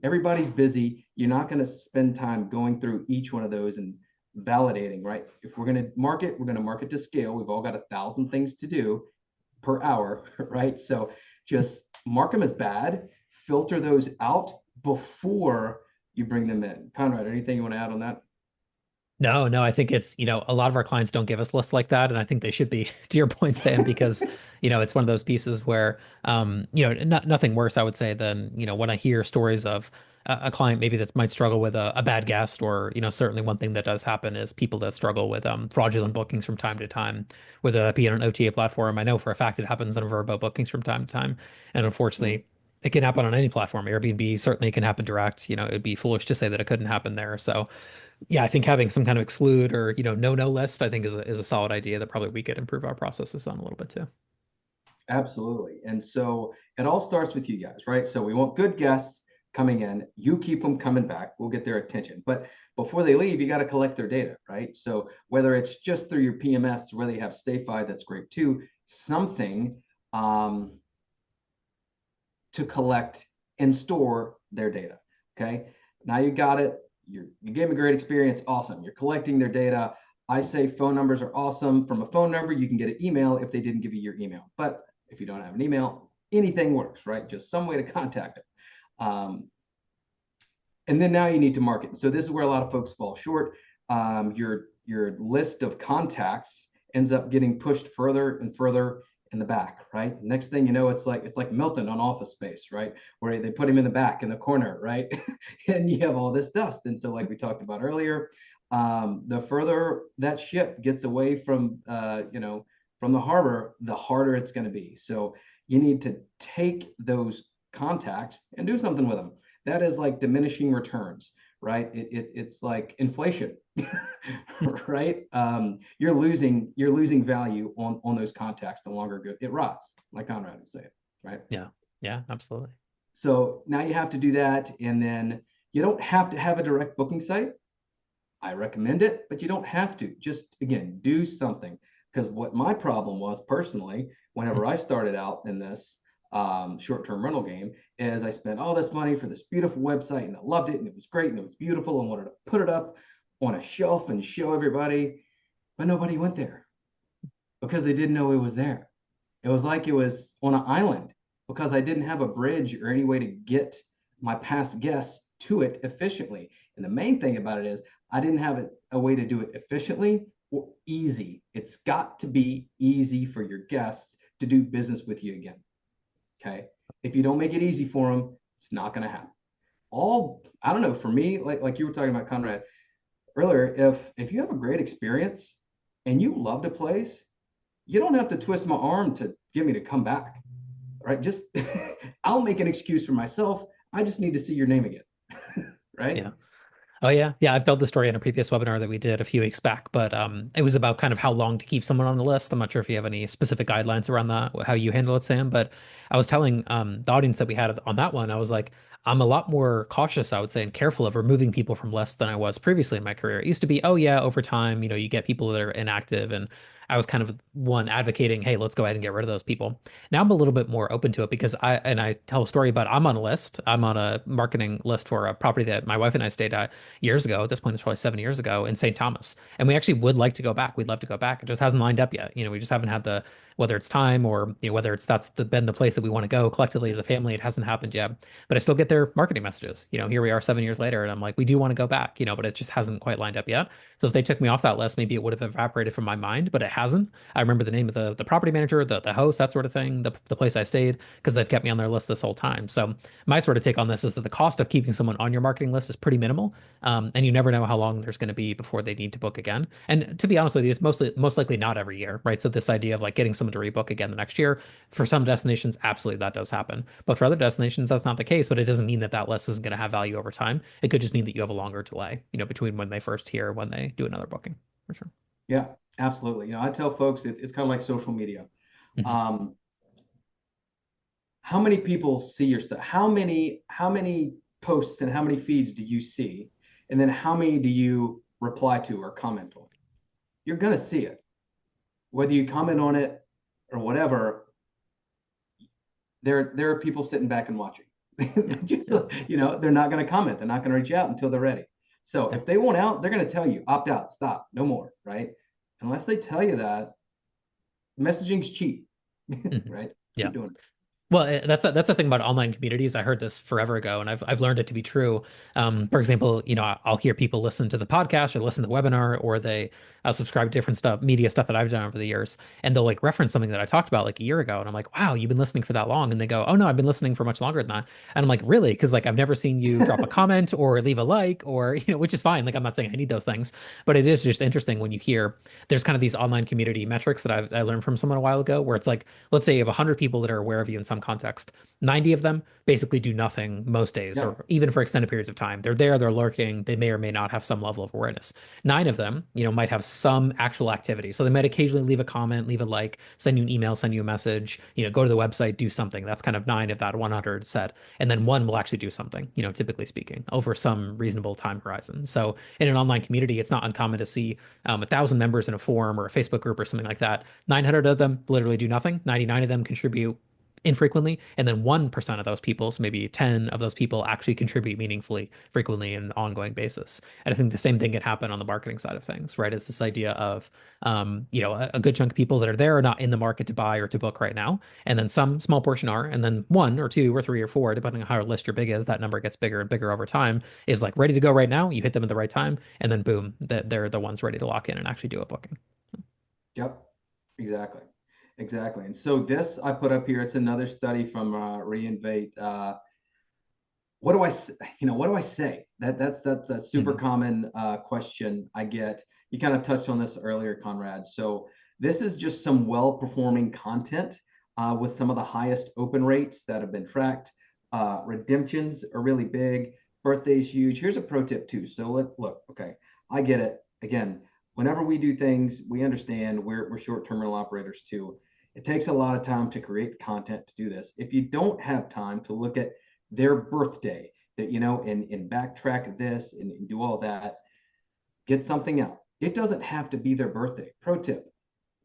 Everybody's busy. You're not going to spend time going through each one of those and validating, right? If we're going to market, we're going to market to scale. We've all got 1,000 things to do per hour, right? So just mark them as bad, filter those out before you bring them in. Conrad, anything you want to add on that? No, no, I think it's, a lot of our clients don't give us lists like that. And I think they should be, to your point, Sam, because, it's one of those pieces where, nothing worse, I would say, than, when I hear stories of a client maybe that might struggle with a bad guest, or, certainly one thing that does happen is people that struggle with fraudulent bookings from time to time, whether that be on an OTA platform. I know for a fact it happens on Verbo bookings from time to time. And Mm, unfortunately, it can happen on any platform. Airbnb certainly can happen direct. It'd be foolish to say that it couldn't happen there. So, yeah, I think having some kind of exclude or, no list, I think is a solid idea that probably we could improve our processes on a little bit too. absolutely. And so it all starts with you guys, right? So we want good guests coming in. You keep them coming back. We'll get their attention. But before they leave, you got to collect their data, right? So whether it's just through your PMS or whether you have StayFi, that's great too. Something um, to collect and store their data. Okay. Now you got it. You gave them a great experience. Awesome. You're collecting their data. I say phone numbers are awesome. From a phone number, you can get an email if they didn't give you your email. But if you don't have an email, anything works, right? Just some way to contact them. And then now you need to market. So this is where a lot of folks fall short. Your list of contacts ends up getting pushed further and further in the back, right? Next thing you know, it's like Milton on Office Space, right? Where they put him in the back in the corner, right? And you have all this dust. And so, like we talked about earlier, the further that ship gets away from the harbor, the harder it's going to be. So you need to take those contacts and do something with them. That is like diminishing returns, right? It's like inflation, right? You're losing value on those contacts the longer it rots, like Conrad would say, right? Yeah. Yeah, absolutely. So now you have to do that, and then you don't have to have a direct booking site. I recommend it, but you don't have to. Just again, do something. Because what my problem was personally, whenever I started out in this short-term rental game, is I spent all this money for this beautiful website, and I loved it, and it was great, and it was beautiful, and wanted to put it up on a shelf and show everybody, but nobody went there because they didn't know it was there. It was like it was on an island because I didn't have a bridge or any way to get my past guests to it efficiently. And the main thing about it is I didn't have a way to do it efficiently or easy. It's got to be easy for your guests to do business with you again. Okay. If you don't make it easy for them, it's not going to happen. I don't know, for me, like you were talking about, Conrad, earlier, if you have a great experience and you loved a place, you don't have to twist my arm to get me to come back, right? Just I'll make an excuse for myself. I just need to see your name again, right? Yeah. Oh yeah. Yeah, I've told the story in a previous webinar that we did a few weeks back, but it was about kind of how long to keep someone on the list. I'm not sure if you have any specific guidelines around that, how you handle it, Sam, but I was telling the audience that we had on that one, I was like, I'm a lot more cautious, I would say, and careful of removing people from lists than I was previously in my career. It used to be, oh yeah, over time, you get people that are inactive, and I was kind of one advocating, hey, let's go ahead and get rid of those people. Now I'm a little bit more open to it because I tell a story about I'm on a list. I'm on a marketing list for a property that my wife and I stayed at years ago. At this point, it's probably 7 years ago in St. Thomas. And we actually would like to go back. We'd love to go back. It just hasn't lined up yet. We just haven't had whether it's time or, whether it's been the place that we want to go collectively as a family. It hasn't happened yet. But I still get their marketing messages. Here we are 7 years later, and I'm like, we do want to go back, but it just hasn't quite lined up yet. So if they took me off that list, maybe it would have evaporated from my mind, but it hasn't. I remember the name of the property manager, the host, that sort of thing, the place I stayed, because they've kept me on their list this whole time. So my sort of take on this is that the cost of keeping someone on your marketing list is pretty minimal. And you never know how long there's going to be before they need to book again. And to be honest with you, it's most likely not every year, right? So this idea of like getting someone to rebook again the next year, for some destinations, absolutely that does happen. But for other destinations, that's not the case. But it doesn't mean that that list isn't going to have value over time. It could just mean that you have a longer delay, between when they first hear and when they do another booking, for sure. Yeah, absolutely. I tell folks it's kind of like social media. Mhm. Um, how many people see your stuff? How many posts and how many feeds do you see? And then how many do you reply to or comment on? You're gonna see it. Whether you comment on it or whatever, there are people sitting back and watching. Yeah. Just, Yeah. they're not going to comment. They're not going to reach out until they're ready. So Yeah. if they want out, they're going to tell you, opt out, stop, no more, right? Unless they tell you that, messaging's cheap, Mhm. right? Yeah. Keep doing it. Well, that's the thing about online communities. I heard this forever ago, and I've learned it to be true. For example, I'll hear people listen to the podcast or listen to the webinar, or they subscribe to different media stuff that I've done over the years, and they'll like reference something that I talked about like a year ago, and I'm like, "Wow, you've been listening for that long?" And they go, "Oh no, I've been listening for much longer than that." And I'm like, "Really?" Because like I've never seen you drop a comment or leave a like, or which is fine. Like I'm not saying I need those things, but it is just interesting when you hear there's kind of these online community metrics that I learned from someone a while ago, where it's like, let's say you have 100 people that are aware of you in some context. 90 of them basically do nothing most days, Yeah, or even for extended periods of time. They're there, they're lurking, they may or may not have some level of awareness. Nine of them, might have some actual activity. So they might occasionally leave a comment, leave a like, send you an email, send you a message, go to the website, do something. That's kind of nine of that 100 set. And then one will actually do something, typically speaking, over some reasonable time horizon. So in an online community, it's not uncommon to see 1,000 members in a forum or a Facebook group or something like that. 900 of them literally do nothing. 99 of them contribute infrequently, and then 1% of those people, so maybe 10 of those people, actually contribute meaningfully, frequently, in an ongoing basis. And I think the same thing can happen on the marketing side of things, right? It's this idea of, a good chunk of people that are there are not in the market to buy or to book right now, and then some small portion are, and then one or two or three or four, depending on how your list your big is, that number gets bigger and bigger over time, is like ready to go right now. You hit them at the right time, and then boom, they're the ones ready to lock in and actually do a booking. yep, exactly. Exactly. And so this I put up here, it's another study from Reinvent. What do what do I say? That's a super Mhm. common question I get. You kind of touched on this earlier, Conrad. So this is just some well-performing content with some of the highest open rates that have been tracked. Redemptions are really big. Birthday's huge. Here's a pro tip too. So look, okay, I get it. Again, whenever we do things, we understand we're short terminal operators too. It takes a lot of time to create content to do this. If you don't have time to look at their birthday, that and backtrack this and do all that, get something out. It doesn't have to be their birthday. Pro tip: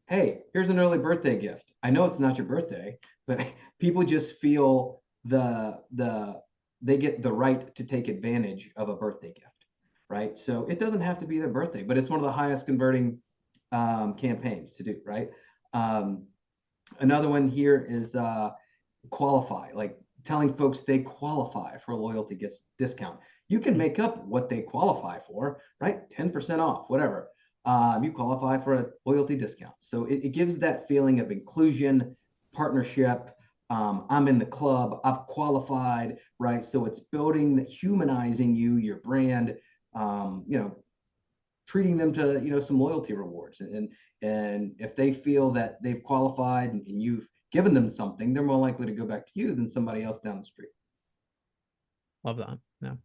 hey, here's an early birthday gift. I know it's not your birthday, but people just feel they get the right to take advantage of a birthday gift, right? So it doesn't have to be their birthday, but it's one of the highest converting campaigns to do, right? um, Another one here is qualify, like telling folks they qualify for a loyalty discount. You can make up what they qualify for, right? 10% off, whatever. You qualify for a loyalty discount. So it gives that feeling of inclusion, partnership. I'm in the club, I've qualified, right? So it's building, humanizing you, your brand, treating them to some loyalty rewards, and if they feel that they've qualified and you've given them something, they're more likely to go back to you than somebody else down the street. Love that. Yeah.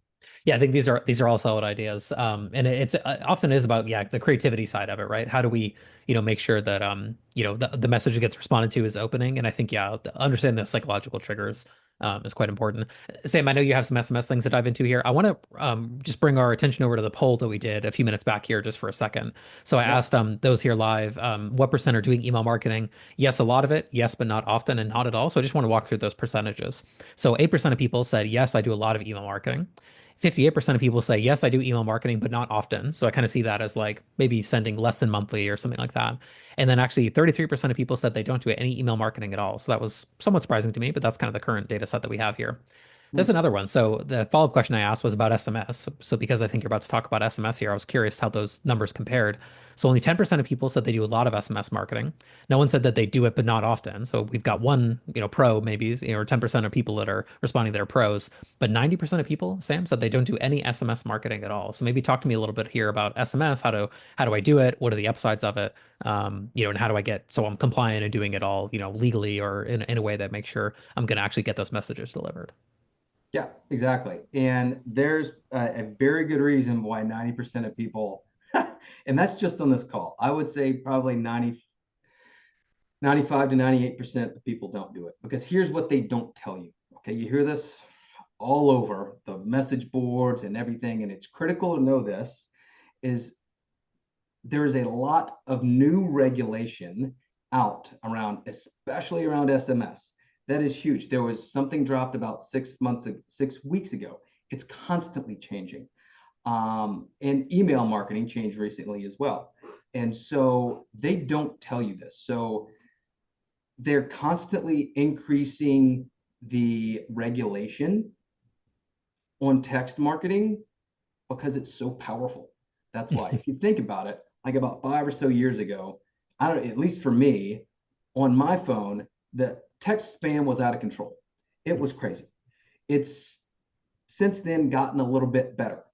Yeah, I think these are all solid ideas. And it's often is about, yeah, the creativity side of it, right? How do we, make sure that the message that gets responded to is opening? And I think, yeah, understanding the psychological triggers is quite important. Sam, I know you have some SMS things to dive into here. I want to just bring our attention over to the poll that we did a few minutes back here, just for a second. So I Yeah. asked those here live, what percent are doing email marketing? Yes, a lot of it. Yes, but not often, and not at all. So I just want to walk through those percentages. So 8% of people said yes, I do a lot of email marketing. 58% of people say, yes, I do email marketing, but not often. So I kind of see that as like maybe sending less than monthly or something like that. And then actually 33% of people said they don't do any email marketing at all. So that was somewhat surprising to me, but that's kind of the current data set that we have here. There's Hmm. another one. So the follow-up question I asked was about SMS. So because I think you're about to talk about SMS here, I was curious how those numbers compared. So only 10% of people said they do a lot of SMS marketing. No one said that they do it, but not often. So we've got one, pro maybe, or 10% of people that are responding that are pros, but 90% of people, Sam, said they don't do any SMS marketing at all. So maybe talk to me a little bit here about SMS. How do I do it? What are the upsides of it? And how do I get so I'm compliant and doing it all, legally or in a way that makes sure I'm going to actually get those messages delivered. Yeah, exactly. And there's a very good reason why 90% of people, and that's just on this call, I would say probably 95 to 98% of people don't do it because here's what they don't tell you. Okay, you hear this all over the message boards and everything, and it's critical to know this is there is a lot of new regulation out around, especially around SMS. That is huge. There was something dropped about 6 weeks ago. It's constantly changing. And email marketing changed recently as well. And so they don't tell you this. So they're constantly increasing the regulation on text marketing because it's so powerful. That's why. If you think about it, like about 5 or so years ago, I don't, at least for me, on my phone, the text spam was out of control. It was crazy. It's since then gotten a little bit better.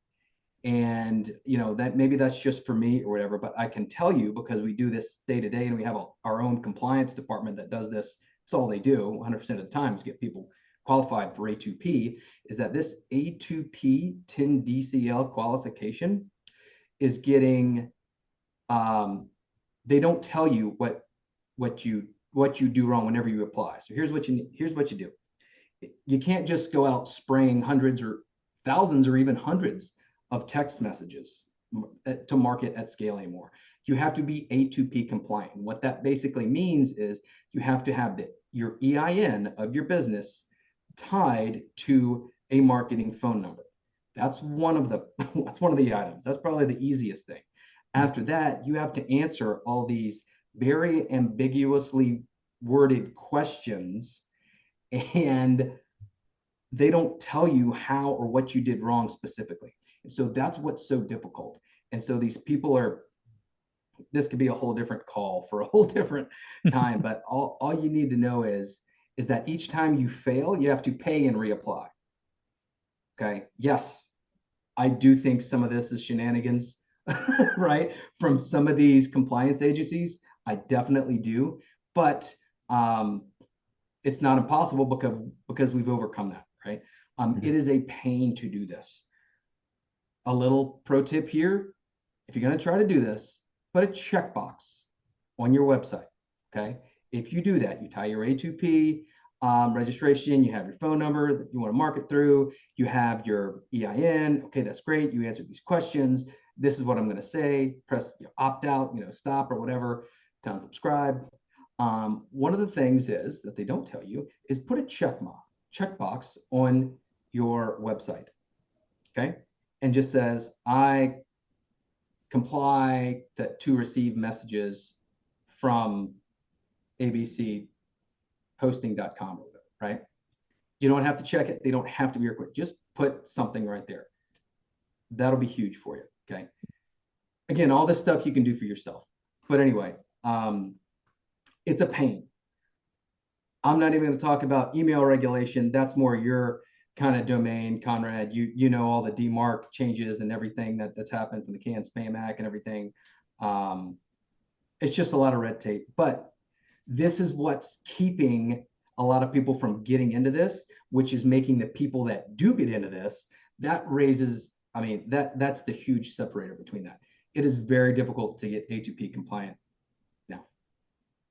And that maybe that's just for me or whatever, but I can tell you because we do this day to day and we have our own compliance department that does this. It's all they do 100% of the time is get people qualified for A2P, is that this A2P 10 DCL qualification is getting they don't tell you what you do wrong whenever you apply. So here's what you do. You can't just go out spraying hundreds or thousands or even hundreds of text messages to market at scale anymore. You have to be A2P compliant. And what that basically means is you have to have your EIN of your business tied to a marketing phone number. That's one of the that's one of the items. That's probably the easiest thing. After that, you have to answer all these very ambiguously worded questions, and they don't tell you how or what you did wrong specifically. And so that's what's so difficult. And so these people are, this could be a whole different call for a whole different time, but all you need to know is that each time you fail, you have to pay and reapply. Okay. Yes, I do think some of this is shenanigans, right? From some of these compliance agencies. I definitely do. But it's not impossible because we've overcome that, right? It is a pain to do this. A little pro tip here, if you're going to try to do this, put a checkbox on your website, okay? If you do that, you tie your A2P registration, you have your phone number that you want to market through, you have your EIN, okay, that's great. You answered these questions. This is what I'm going to say. Press opt out, stop or whatever, to unsubscribe. One of the things is that they don't tell you is put a checkbox on your website, okay? And just says, I comply to receive messages from ABC hosting.com, right? You don't have to check it. They don't have to be required. Just put something right there. That'll be huge for you, okay? Again, all this stuff you can do for yourself. But anyway, it's a pain. I'm not even going to talk about email regulation. That's more your kind of domain, Conrad. You know all the DMARC changes and everything that's happened from the Can Spam Act and everything. It's just a lot of red tape. But this is what's keeping a lot of people from getting into this, which is making the people that do get into this that raises, I mean, that's the huge separator between that. It is very difficult to get A2P compliant now.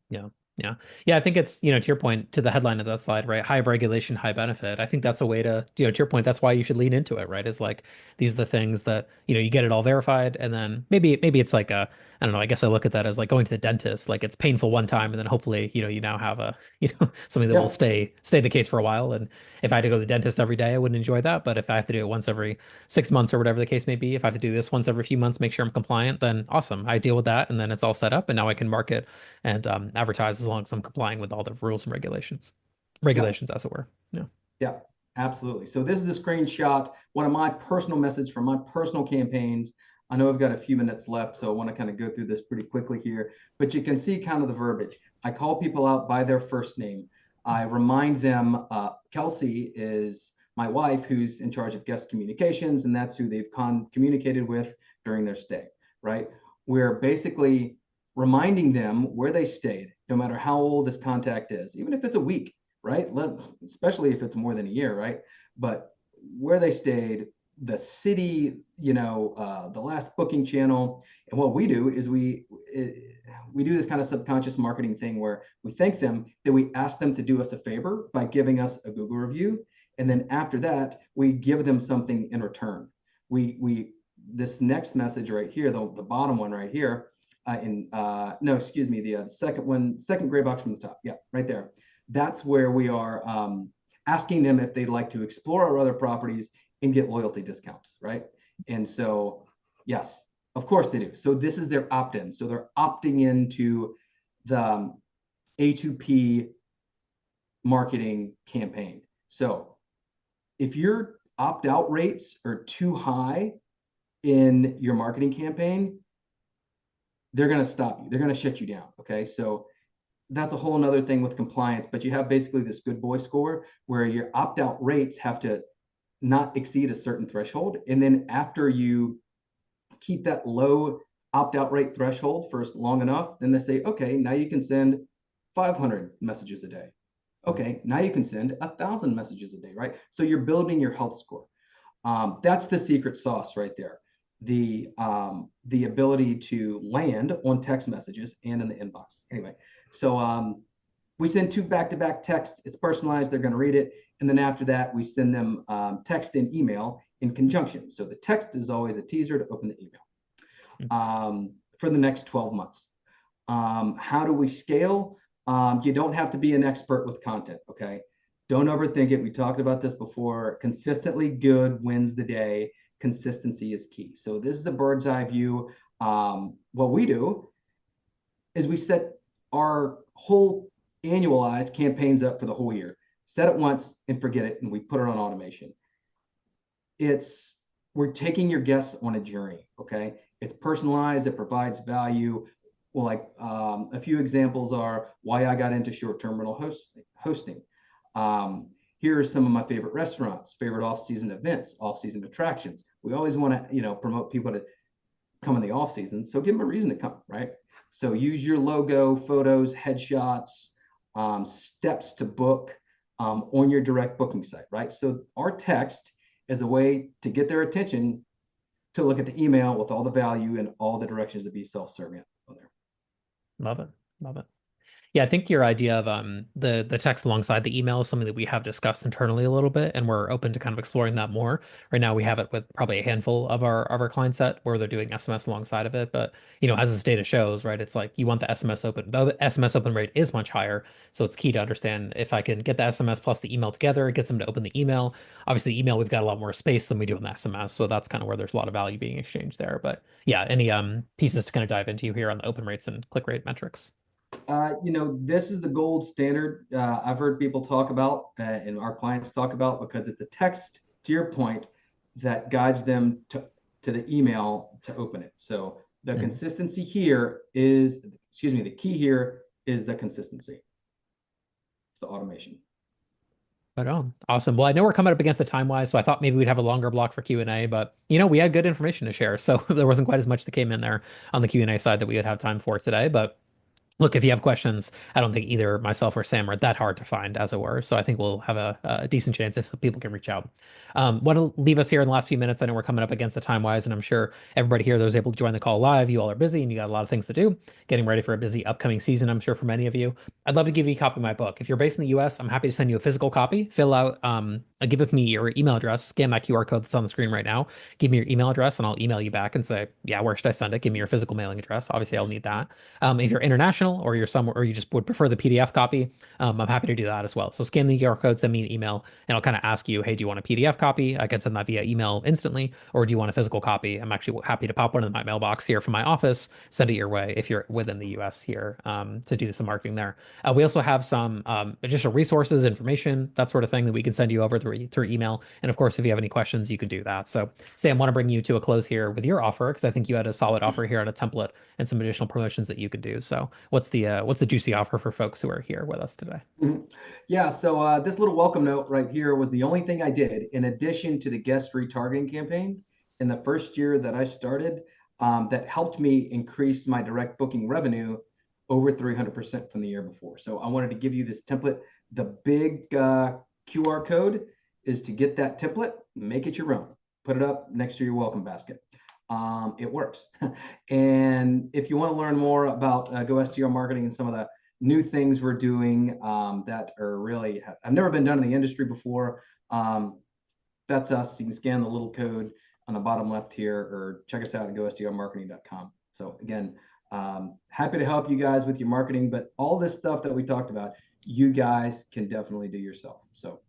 Yeah. Yeah. Yeah. I think it's, to your point, to the headline of that slide, right? High regulation, high benefit. I think that's a way to, to your point, that's why you should lean into it, right? Is like these are the things that, you get it all verified. And then maybe it's like I don't know, I guess I look at that as like going to the dentist. Like it's painful one time and then hopefully, you now have a, something that will Yeah, stay the case for a while. And if I had to go to the dentist every day, I wouldn't enjoy that. But if I have to do it once every 6 months or whatever the case may be, if I have to do this once every few months, make sure I'm compliant, then awesome. I deal with that and then it's all set up and now I can market and advertise as long as I'm complying with all the rules and yeah, regulations, as it were. Yeah. yeah, absolutely. So this is a screenshot, one of my personal messages from my personal campaigns. I know I've got a few minutes left, so I want to kind of go through this pretty quickly here, but you can see kind of the verbiage. I call people out by their first name. I remind them, Kelsey is my wife who's in charge of guest communications, and that's who they've communicated with during their stay, right? We're basically reminding them where they stayed, no matter how old this contact is, even if it's a week, right? Especially if it's more than a year, right? But where they stayed, the city, the last booking channel. And what we do is we do this kind of subconscious marketing thing where we thank them, that we ask them to do us a favor by giving us a Google review. And then after that, we give them something in return. We this next message right here, the bottom one right here, no, excuse me, the second one, second gray box from the top. Yeah, right there. That's where we are asking them if they'd like to explore our other properties and get loyalty discounts, right? And so, yes, of course they do. So this is their opt-in. So they're opting into the A2P marketing campaign. So if your opt-out rates are too high in your marketing campaign, they're going to stop you. They're going to shut you down. Okay. So that's a whole nother thing with compliance, but you have basically this good boy score where your opt-out rates have to not exceed a certain threshold. And then after you keep that low opt-out rate threshold for long enough, then they say, okay, now you can send 500 messages a day. Okay, now you can send 1,000 messages a day, right? So you're building your health score. That's the secret sauce right there. The ability to land on text messages and in the inbox. Anyway, so we send 2 back-to-back texts. It's personalized. They're going to read it. And then after that, we send them text and email in conjunction. So the text is always a teaser to open the email for the next 12 months. How do we scale? You don't have to be an expert with content, okay? Don't overthink it. We talked about this before. Consistently good wins the day. Consistency is key. So this is a bird's eye view. What we do is we set our whole annualized campaigns up for the whole year. Set it once and forget it, and we put it on automation. We're taking your guests on a journey, okay? It's personalized, it provides value. Well, like a few examples are why I got into short-term rental hosting. Here are some of my favorite restaurants, favorite off-season events, off-season attractions. We always want to, promote people to come in the off-season, so give them a reason to come, right? So use your logo, photos, headshots, steps to book on your direct booking site, right? So our text is a way to get their attention to look at the email with all the value and all the directions to be self-serving on there. Love it. Love it. Yeah, I think your idea of the text alongside the email is something that we have discussed internally a little bit, and we're open to kind of exploring that more. Right now, we have it with probably a handful of our client set where they're doing SMS alongside of it. But as this data shows, right, it's like you want the SMS open. The SMS open rate is much higher, so it's key to understand if I can get the SMS plus the email together, it gets them to open the email. Obviously, email we've got a lot more space than we do in the SMS, so that's kind of where there's a lot of value being exchanged there. But yeah, any pieces to kind of dive into here on the open rates and click rate metrics? This is the gold standard I've heard people talk about and our clients talk about because it's a text, to your point, that guides them to the email to open it. So the consistency here is, the key here is the consistency. It's the automation. Right on. Awesome. Well, I know we're coming up against the time wise, so I thought maybe we'd have a longer block for Q&A, but we had good information to share, so there wasn't quite as much that came in there on the Q&A side that we would have time for today. But Look, if you have questions, I don't think either myself or Sam are that hard to find, as it were. So I think we'll have a decent chance if people can reach out. Want to leave us here in the last few minutes? I know we're coming up against the time wise, and I'm sure everybody here that was able to join the call live, you all are busy and you got a lot of things to do, getting ready for a busy upcoming season, I'm sure for many of you. I'd love to give you a copy of my book. If you're based in the US, I'm happy to send you a physical copy. Fill out, give me your email address, scan that QR code that's on the screen right now. Give me your email address, and I'll email you back and say, yeah, where should I send it? Give me your physical mailing address. Obviously, I'll need that. If you're international or you're somewhere or you just would prefer the PDF copy, I'm happy to do that as well. So scan the QR code, send me an email, and I'll kind of ask you, hey, do you want a PDF copy? I can send that via email instantly, or do you want a physical copy? I'm actually happy to pop one in my mailbox here from my office, send it your way if you're within the US here to do some marketing there. We also have some additional resources, information, that sort of thing that we can send you over through email. And of course, if you have any questions, you can do that. So Sam, I want to bring you to a close here with your offer because I think you had a solid offer here on a template and some additional promotions that you could do. So what's the juicy offer for folks who are here with us today? Mhm. Yeah, so this little welcome note right here was the only thing I did in addition to the guest retargeting campaign in the first year that I started that helped me increase my direct booking revenue over 300% from the year before. So I wanted to give you this template. The big QR code is to get that template, make it your own, put it up next to your welcome basket. It works. And if you want to learn more about Go STR marketing and some of the new things we're doing that are really have never been done in the industry before, that's us. You can scan the little code on the bottom left here or check us out at gostrmarketing.com. So again, happy to help you guys with your marketing, but all this stuff that we talked about, you guys can definitely do yourself. So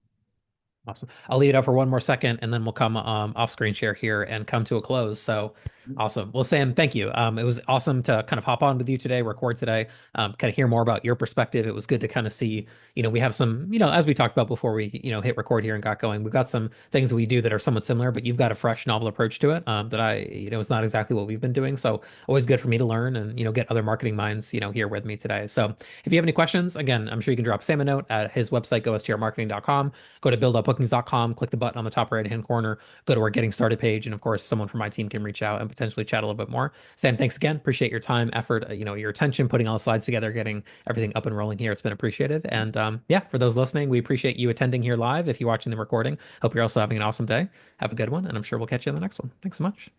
Awesome. I'll leave it up for one more second and then we'll come off screen share here and come to a close. So awesome. Well, Sam, thank you. It was awesome to kind of hop on with you today, record today, kind of hear more about your perspective. It was good to kind of see, we have some, as we talked about before we, hit record here and got going, we've got some things that we do that are somewhat similar, but you've got a fresh, novel approach to it that is not exactly what we've been doing. So always good for me to learn and, get other marketing minds, here with me today. So if you have any questions, again, I'm sure you can drop Sam a note at his website, gostrmarketing.com, go to buildupbookings.com, click the button on the top right hand corner, go to our getting started page. And of course, someone from my team can reach out and potentially chat a little bit more. Sam, thanks again. Appreciate your time, effort, your attention, putting all the slides together, getting everything up and rolling here. It's been appreciated. And yeah, for those listening, we appreciate you attending here live. If you're watching the recording, hope you're also having an awesome day. Have a good one. And I'm sure we'll catch you in the next one. Thanks so much.